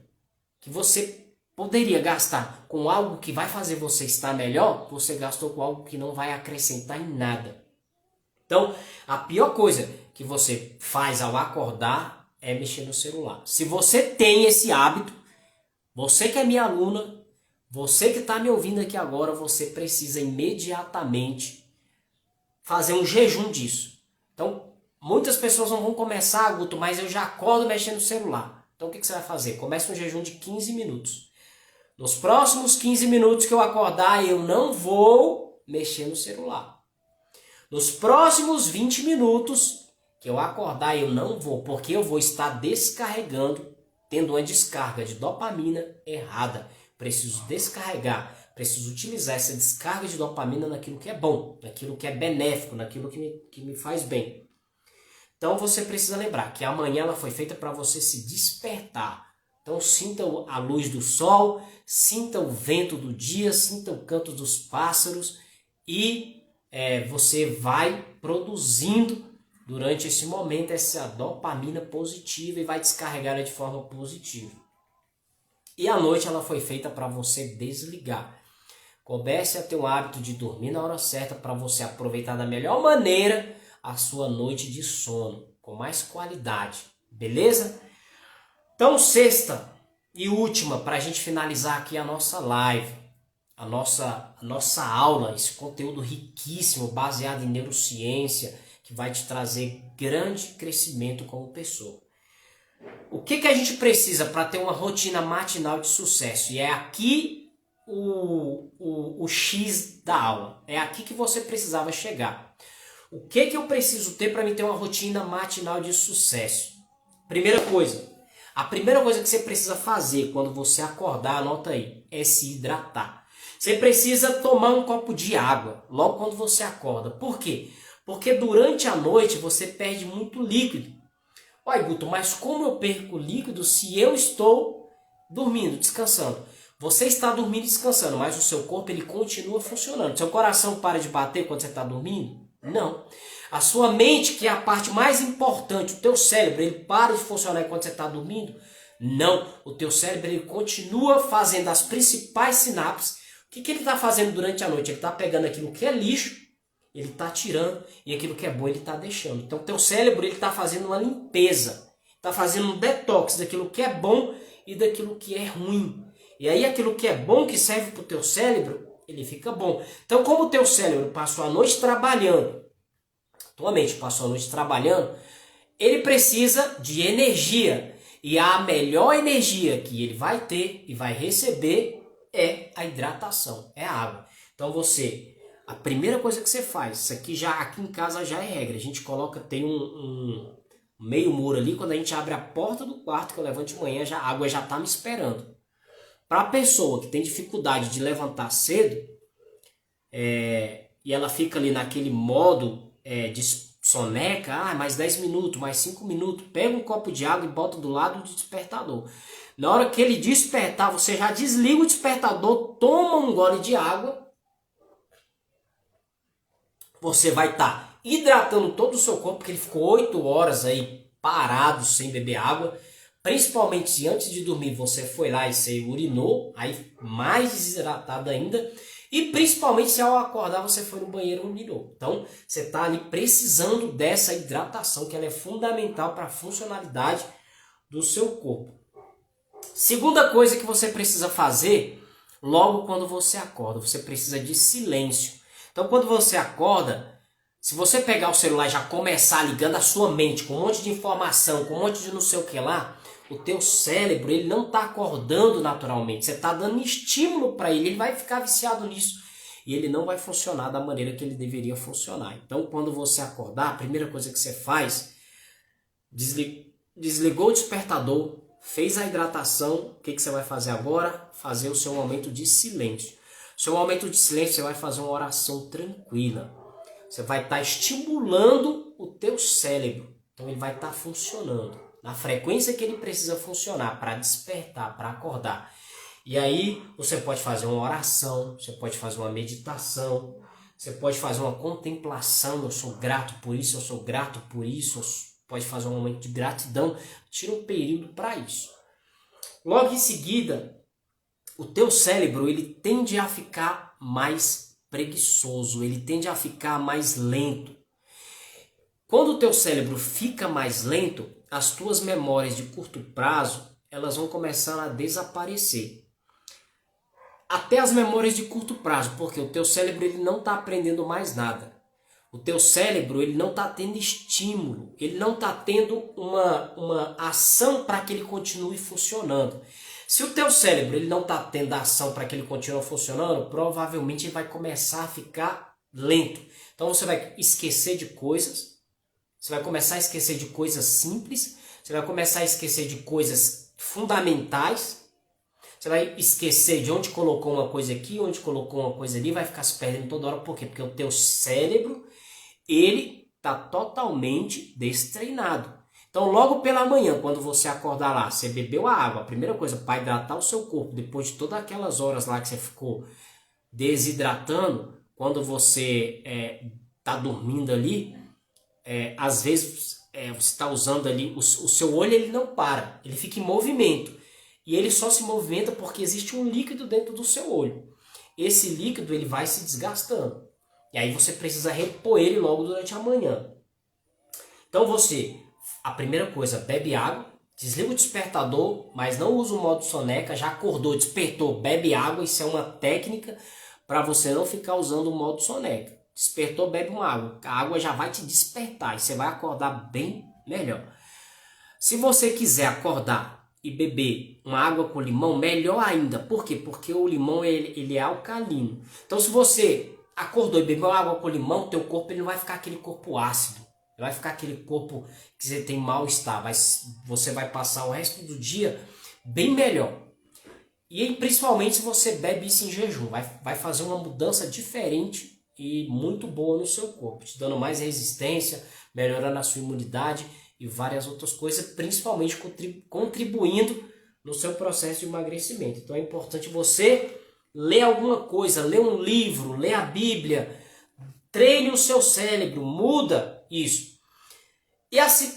que você poderia gastar com algo que vai fazer você estar melhor, você gastou com algo que não vai acrescentar em nada. Então, a pior coisa que você faz ao acordar é mexer no celular. Se você tem esse hábito, você que é minha aluna, você que está me ouvindo aqui agora, você precisa imediatamente fazer um jejum disso. Então, muitas pessoas não vão começar, Guto, mas eu já acordo mexendo no celular. Então, o que você vai fazer? Começa um jejum de 15 minutos. Nos próximos 15 minutos que eu acordar, eu não vou mexer no celular. Nos próximos 20 minutos que eu acordar, eu não vou, porque eu vou estar descarregando, tendo uma descarga de dopamina errada. Preciso descarregar, preciso utilizar essa descarga de dopamina naquilo que é bom, naquilo que é benéfico, naquilo que me faz bem. Então você precisa lembrar que amanhã ela foi feita para você se despertar. Então sinta a luz do sol, sinta o vento do dia, sinta o canto dos pássaros e você vai produzindo durante esse momento essa dopamina positiva e vai descarregar ela de forma positiva. E à noite ela foi feita para você desligar. Comece a ter o hábito de dormir na hora certa para você aproveitar da melhor maneira a sua noite de sono, com mais qualidade, beleza? Então, sexta e última, para a gente finalizar aqui a nossa live, a nossa aula, esse conteúdo riquíssimo, baseado em neurociência, que vai te trazer grande crescimento como pessoa. O que a gente precisa para ter uma rotina matinal de sucesso? E é aqui o X da aula. É aqui que você precisava chegar. O que eu preciso ter para mim ter uma rotina matinal de sucesso? A primeira coisa que você precisa fazer quando você acordar, anota aí, é se hidratar. Você precisa tomar um copo de água logo quando você acorda. Por quê? Porque durante a noite você perde muito líquido. Olha, Guto, mas como eu perco líquido se eu estou dormindo, descansando? Você está dormindo e descansando, mas o seu corpo ele continua funcionando. Seu coração para de bater quando você está dormindo? Não. A sua mente, que é a parte mais importante, o teu cérebro, ele para de funcionar quando você está dormindo? Não. O teu cérebro ele continua fazendo as principais sinapses. O que ele está fazendo durante a noite? Ele está pegando aquilo que é lixo, ele está tirando, e aquilo que é bom ele está deixando. Então o teu cérebro está fazendo uma limpeza, está fazendo um detox daquilo que é bom e daquilo que é ruim. E aí aquilo que é bom, que serve para o teu cérebro, ele fica bom. Então como o teu cérebro passou a noite trabalhando, tua mente passou a noite trabalhando, ele precisa de energia. E a melhor energia que ele vai ter e vai receber é a hidratação, é a água. Então a primeira coisa que você faz, isso aqui em casa já é regra, a gente coloca, tem meio muro ali, quando a gente abre a porta do quarto que eu levanto de manhã, a água já está me esperando. Para a pessoa que tem dificuldade de levantar cedo, e ela fica ali naquele modo de soneca, mais 10 minutos, mais 5 minutos, pega um copo de água e bota do lado do despertador. Na hora que ele despertar, você já desliga o despertador, toma um gole de água, você vai estar hidratando todo o seu corpo, porque ele ficou 8 horas aí parado sem beber água. Principalmente se antes de dormir você foi lá e você urinou, aí mais desidratado ainda. E principalmente se ao acordar você foi no banheiro e urinou. Então você está ali precisando dessa hidratação, que ela é fundamental para a funcionalidade do seu corpo. Segunda coisa que você precisa fazer logo quando você acorda, você precisa de silêncio. Então quando você acorda, se você pegar o celular e já começar ligando a sua mente com um monte de informação, com um monte de não sei o que lá, o teu cérebro ele não está acordando naturalmente. Você está dando estímulo para ele vai ficar viciado nisso. E ele não vai funcionar da maneira que ele deveria funcionar. Então quando você acordar, a primeira coisa que você faz, desligou o despertador, fez a hidratação, o que você vai fazer agora? Fazer o seu momento de silêncio. O seu momento de silêncio, você vai fazer uma oração tranquila. Você vai estar estimulando o teu cérebro. Então ele vai estar funcionando na frequência que ele precisa funcionar para despertar, para acordar. E aí você pode fazer uma oração, você pode fazer uma meditação, você pode fazer uma contemplação, eu sou grato por isso, eu sou grato por isso, pode fazer um momento de gratidão, tira um período para isso. Logo em seguida, o teu cérebro ele tende a ficar mais preguiçoso, ele tende a ficar mais lento. Quando o teu cérebro fica mais lento, as tuas memórias de curto prazo, elas vão começar a desaparecer. Até as memórias de curto prazo, porque o teu cérebro ele não está aprendendo mais nada. O teu cérebro ele não está tendo estímulo, ele não está tendo uma ação para que ele continue funcionando. Se o teu cérebro ele não está tendo ação para que ele continue funcionando, provavelmente ele vai começar a ficar lento. Então você vai esquecer de coisas, você vai começar a esquecer de coisas simples, você vai começar a esquecer de coisas fundamentais, você vai esquecer de onde colocou uma coisa aqui, onde colocou uma coisa ali, vai ficar se perdendo toda hora. Por quê? Porque o teu cérebro ele está totalmente destreinado. Então logo pela manhã, quando você acordar lá, você bebeu a água, a primeira coisa para hidratar o seu corpo, depois de todas aquelas horas lá que você ficou desidratando, quando você está dormindo ali, às vezes você está usando ali, o seu olho ele não para, ele fica em movimento. E ele só se movimenta porque existe um líquido dentro do seu olho. Esse líquido ele vai se desgastando. E aí você precisa repor ele logo durante a manhã. Então você, a primeira coisa, bebe água, desliga o despertador, mas não usa o modo soneca, já acordou, despertou, bebe água. Isso é uma técnica para você não ficar usando o modo soneca. Despertou, bebe uma água. A água já vai te despertar e você vai acordar bem melhor. Se você quiser acordar e beber uma água com limão, melhor ainda. Por quê? Porque o limão ele é alcalino. Então se você acordou e bebeu água com limão, teu corpo ele não vai ficar aquele corpo ácido. Vai ficar aquele corpo que você tem mal-estar. Você vai passar o resto do dia bem melhor. E principalmente se você bebe isso em jejum. Vai fazer uma mudança diferente e muito boa no seu corpo. Te dando mais resistência, melhorando a sua imunidade e várias outras coisas, principalmente contribuindo no seu processo de emagrecimento. Então é importante você ler alguma coisa, ler um livro, ler a Bíblia, treine o seu cérebro, muda isso.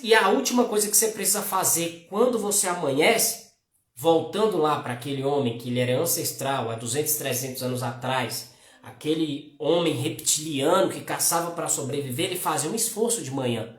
E a última coisa que você precisa fazer quando você amanhece, voltando lá para aquele homem que ele era ancestral há 200, 300 anos atrás, aquele homem reptiliano que caçava para sobreviver, ele fazia um esforço de manhã.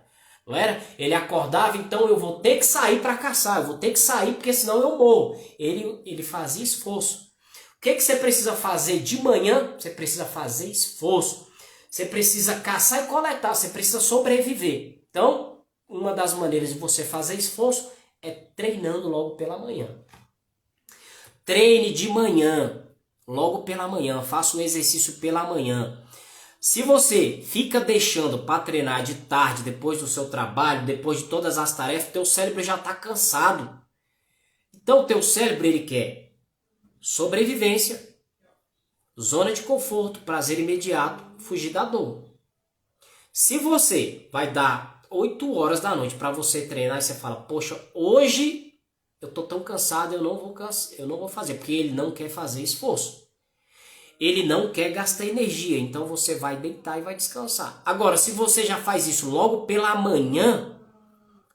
Não era? Ele acordava, então eu vou ter que sair para caçar, eu vou ter que sair porque senão eu morro. Ele fazia esforço. O que você precisa fazer de manhã? Você precisa fazer esforço. Você precisa caçar e coletar, você precisa sobreviver. Então, uma das maneiras de você fazer esforço é treinando logo pela manhã. Treine de manhã, logo pela manhã, faça o exercício pela manhã. Se você fica deixando para treinar de tarde, depois do seu trabalho, depois de todas as tarefas, teu cérebro já está cansado. Então, o teu cérebro ele quer sobrevivência, zona de conforto, prazer imediato, fugir da dor. Se você vai dar 8 horas da noite para você treinar e você fala, poxa, hoje eu tô tão cansado, eu não vou fazer, porque ele não quer fazer esforço. Ele não quer gastar energia, então você vai deitar e vai descansar. Agora, se você já faz isso logo pela manhã,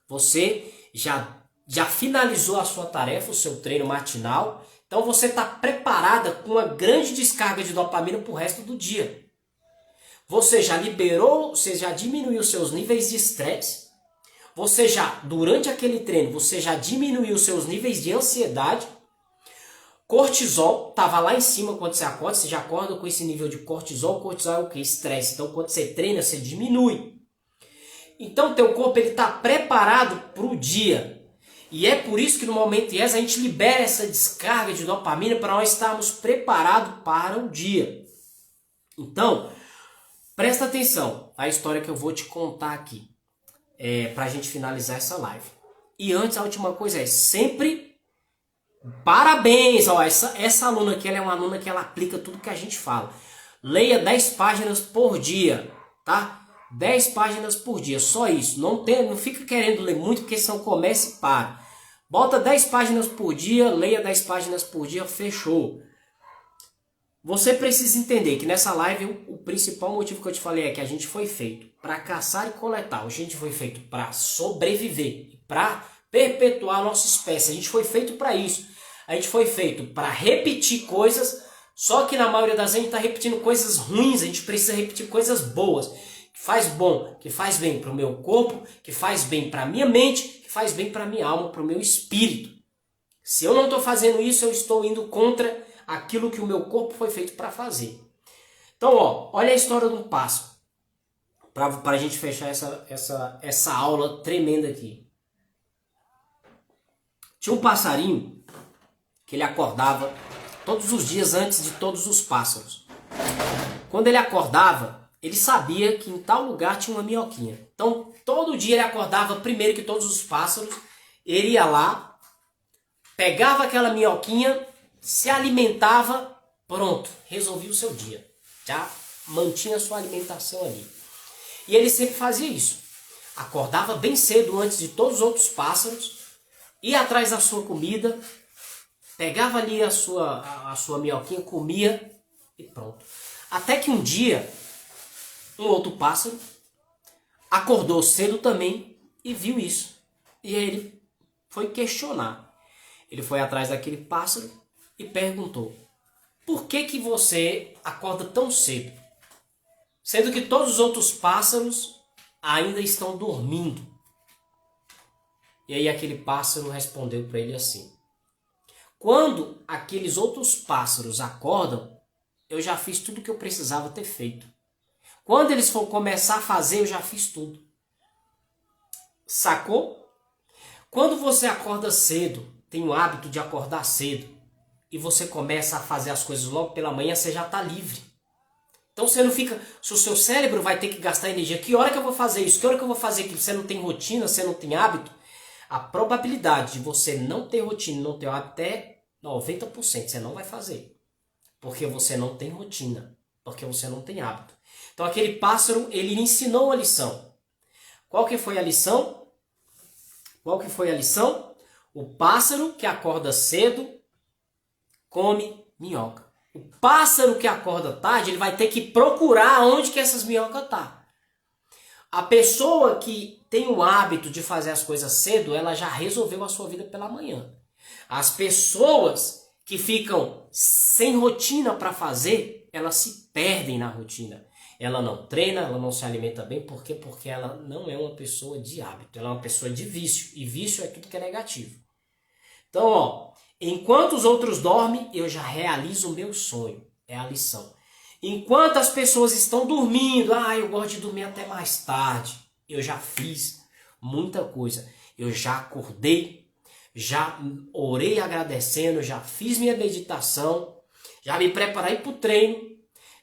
você já finalizou a sua tarefa, o seu treino matinal, então você está preparada com uma grande descarga de dopamina para o resto do dia. Você já liberou, você já diminuiu seus níveis de estresse, durante aquele treino, você já diminuiu seus níveis de ansiedade. Cortisol estava lá em cima quando você já acorda com esse nível de cortisol. Cortisol é o que? Estresse. Então quando você treina, você diminui. Então teu corpo está preparado para o dia. E é por isso que no momento yes, a gente libera essa descarga de dopamina para nós estarmos preparados para o dia. Então, presta atenção à história que eu vou te contar aqui. Para a gente finalizar essa live. E antes, a última coisa é sempre parabéns. Ó, essa aluna aqui, ela é uma aluna que ela aplica tudo que a gente fala. Leia 10 páginas por dia, tá? 10 páginas por dia, só isso. Não fica querendo ler muito, porque senão começa e para. Bota 10 páginas por dia, leia 10 páginas por dia, fechou. Você precisa entender que nessa live o principal motivo que eu te falei é que a gente foi feito para caçar e coletar. A gente foi feito para sobreviver, para perpetuar a nossa espécie. A gente foi feito para isso. A gente foi feito para repetir coisas, só que na maioria das vezes a gente está repetindo coisas ruins. A gente precisa repetir coisas boas, que faz bem para o meu corpo, que faz bem para a minha mente, que faz bem para a minha alma, para o meu espírito. Se eu não estou fazendo isso, eu estou indo contra aquilo que o meu corpo foi feito para fazer. Então, olha a história de um pássaro. Para a gente fechar essa aula tremenda aqui. Tinha um passarinho que ele acordava todos os dias antes de todos os pássaros. Quando ele acordava, ele sabia que em tal lugar tinha uma minhoquinha. Então, todo dia ele acordava primeiro que todos os pássaros. Ele ia lá, pegava aquela minhoquinha, se alimentava, pronto, resolvia o seu dia. Já mantinha a sua alimentação ali. E ele sempre fazia isso. Acordava bem cedo antes de todos os outros pássaros, ia atrás da sua comida, pegava ali a sua minhoquinha, comia e pronto. Até que um dia, um outro pássaro acordou cedo também e viu isso. E aí ele foi questionar. Ele foi atrás daquele pássaro e perguntou: por que você acorda tão cedo? Sendo que todos os outros pássaros ainda estão dormindo. E aí aquele pássaro respondeu para ele assim: quando aqueles outros pássaros acordam, eu já fiz tudo o que eu precisava ter feito. Quando eles for começar a fazer, eu já fiz tudo. Sacou? Quando você acorda cedo, tem o hábito de acordar cedo, e você começa a fazer as coisas logo pela manhã, você já está livre. Então você não fica... Se o seu cérebro vai ter que gastar energia, que hora que eu vou fazer isso? Que hora que eu vou fazer aquilo? Você não tem rotina, você não tem hábito. A probabilidade de você não ter rotina, não ter hábito é 90%. Você não vai fazer. Porque você não tem rotina. Porque você não tem hábito. Então aquele pássaro, ele ensinou a lição. Qual que foi a lição? Qual que foi a lição? O pássaro que acorda cedo come minhoca. O pássaro que acorda tarde, ele vai ter que procurar onde que essas minhocas estão. A pessoa que tem o hábito de fazer as coisas cedo, ela já resolveu a sua vida pela manhã. As pessoas que ficam sem rotina para fazer, elas se perdem na rotina. Ela não treina, ela não se alimenta bem. Por quê? Porque ela não é uma pessoa de hábito, ela é uma pessoa de vício. E vício é tudo que é negativo. Então, enquanto os outros dormem, eu já realizo o meu sonho. É a lição. Enquanto as pessoas estão dormindo, eu gosto de dormir até mais tarde. Eu já fiz muita coisa. Eu já acordei, já orei agradecendo, já fiz minha meditação, já me preparei para o treino,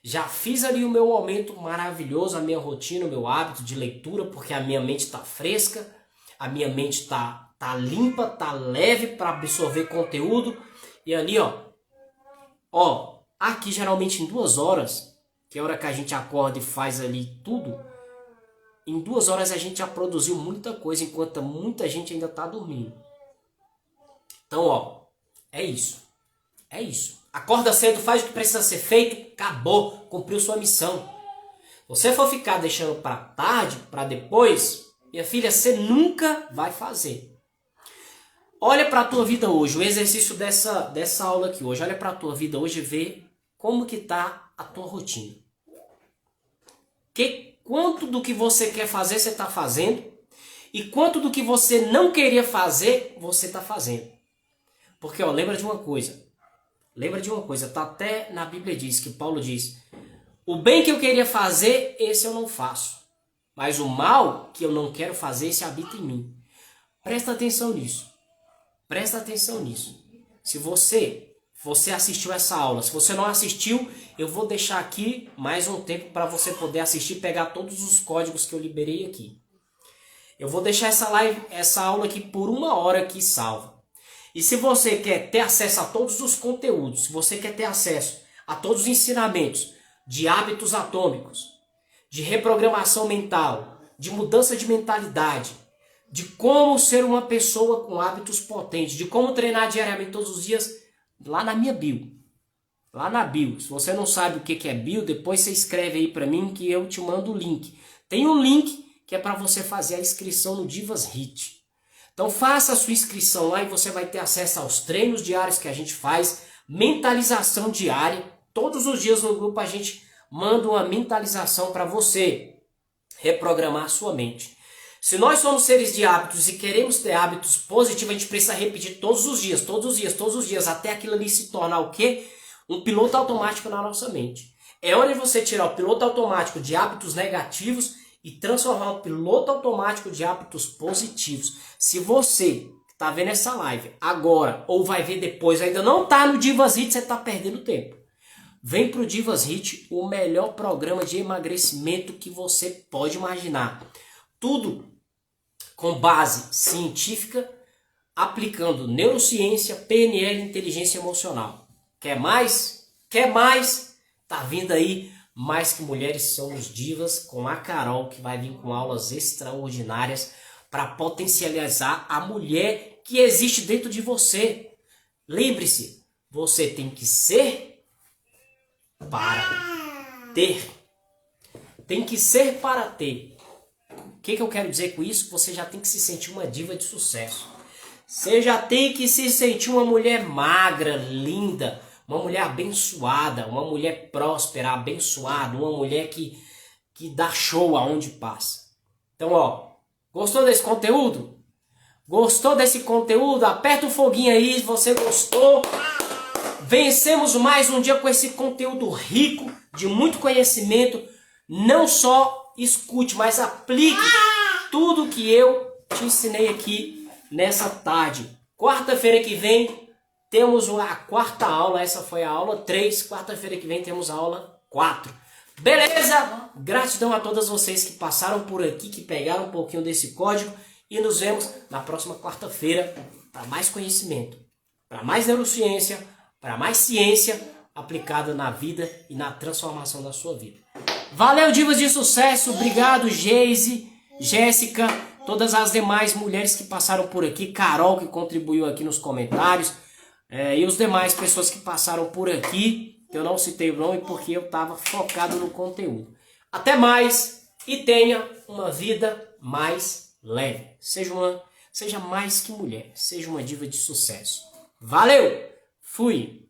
Já fiz ali o meu aumento maravilhoso, a minha rotina, o meu hábito de leitura, porque a minha mente está fresca, a minha mente tá limpa, tá leve para absorver conteúdo. E ali, aqui geralmente em 2 horas, que é a hora que a gente acorda e faz ali tudo, em 2 horas a gente já produziu muita coisa, enquanto muita gente ainda tá dormindo. Então, é isso. É isso. Acorda cedo, faz o que precisa ser feito, acabou, cumpriu sua missão. Se você for ficar deixando para tarde, para depois, minha filha, você nunca vai fazer. Olha para a tua vida hoje, o exercício dessa aula aqui hoje. Olha para a tua vida hoje e vê como que tá a tua rotina. Quanto do que você quer fazer, você está fazendo. E quanto do que você não queria fazer, você está fazendo. Porque, lembra de uma coisa. Tá até na Bíblia diz, que Paulo diz, o bem que eu queria fazer, esse eu não faço. Mas o mal que eu não quero fazer, esse habita em mim. Presta atenção nisso. Se você assistiu essa aula, se você não assistiu, eu vou deixar aqui mais um tempo para você poder assistir e pegar todos os códigos que eu liberei aqui. Eu vou deixar essa aula aqui por 1 hora aqui salva. E se você quer ter acesso a todos os conteúdos, se você quer ter acesso a todos os ensinamentos de hábitos atômicos, de reprogramação mental, de mudança de mentalidade, de como ser uma pessoa com hábitos potentes, de como treinar diariamente todos os dias, lá na minha bio. Lá na bio. Se você não sabe o que é bio, depois você escreve aí para mim que eu te mando o link. Tem um link que é para você fazer a inscrição no Divas Hit. Então faça a sua inscrição lá e você vai ter acesso aos treinos diários que a gente faz, mentalização diária. Todos os dias no grupo a gente manda uma mentalização para você reprogramar a sua mente. Se nós somos seres de hábitos e queremos ter hábitos positivos, a gente precisa repetir todos os dias, até aquilo ali se tornar o quê? Um piloto automático na nossa mente. É hora de você tirar o piloto automático de hábitos negativos e transformar um piloto automático de hábitos positivos. Se você que está vendo essa live agora ou vai ver depois, ainda não está no Divas Hit, você está perdendo tempo. Vem para o Divas Hit, o melhor programa de emagrecimento que você pode imaginar. Tudo com base científica, aplicando neurociência, PNL, inteligência emocional. Quer mais? Tá vindo aí Mais Que Mulheres Somos Divas com a Carol, que vai vir com aulas extraordinárias para potencializar a mulher que existe dentro de você. Lembre-se, você tem que ser para ter. Tem que ser para ter. O que eu quero dizer com isso? Você já tem que se sentir uma diva de sucesso. Você já tem que se sentir uma mulher magra, linda, uma mulher abençoada, uma mulher próspera, abençoada, uma mulher que dá show aonde passa. Então, gostou desse conteúdo? Gostou desse conteúdo? Aperta o foguinho aí se você gostou. Vencemos mais um dia com esse conteúdo rico, de muito conhecimento. Não só escute, mas aplique tudo que eu te ensinei aqui nessa tarde. Quarta-feira que vem temos a 4ª aula. Essa foi a aula 3. Quarta-feira que vem temos a aula 4. Beleza? Gratidão a todas vocês que passaram por aqui, que pegaram um pouquinho desse código. E nos vemos na próxima quarta-feira para mais conhecimento, para mais neurociência, para mais ciência aplicada na vida e na transformação da sua vida. Valeu, divas de sucesso. Obrigado, Geise, Jéssica, todas as demais mulheres que passaram por aqui, Carol, que contribuiu aqui nos comentários, e os demais pessoas que passaram por aqui, que eu não citei o nome porque eu estava focado no conteúdo. Até mais e tenha uma vida mais leve. Seja mais que mulher, seja uma diva de sucesso. Valeu! Fui!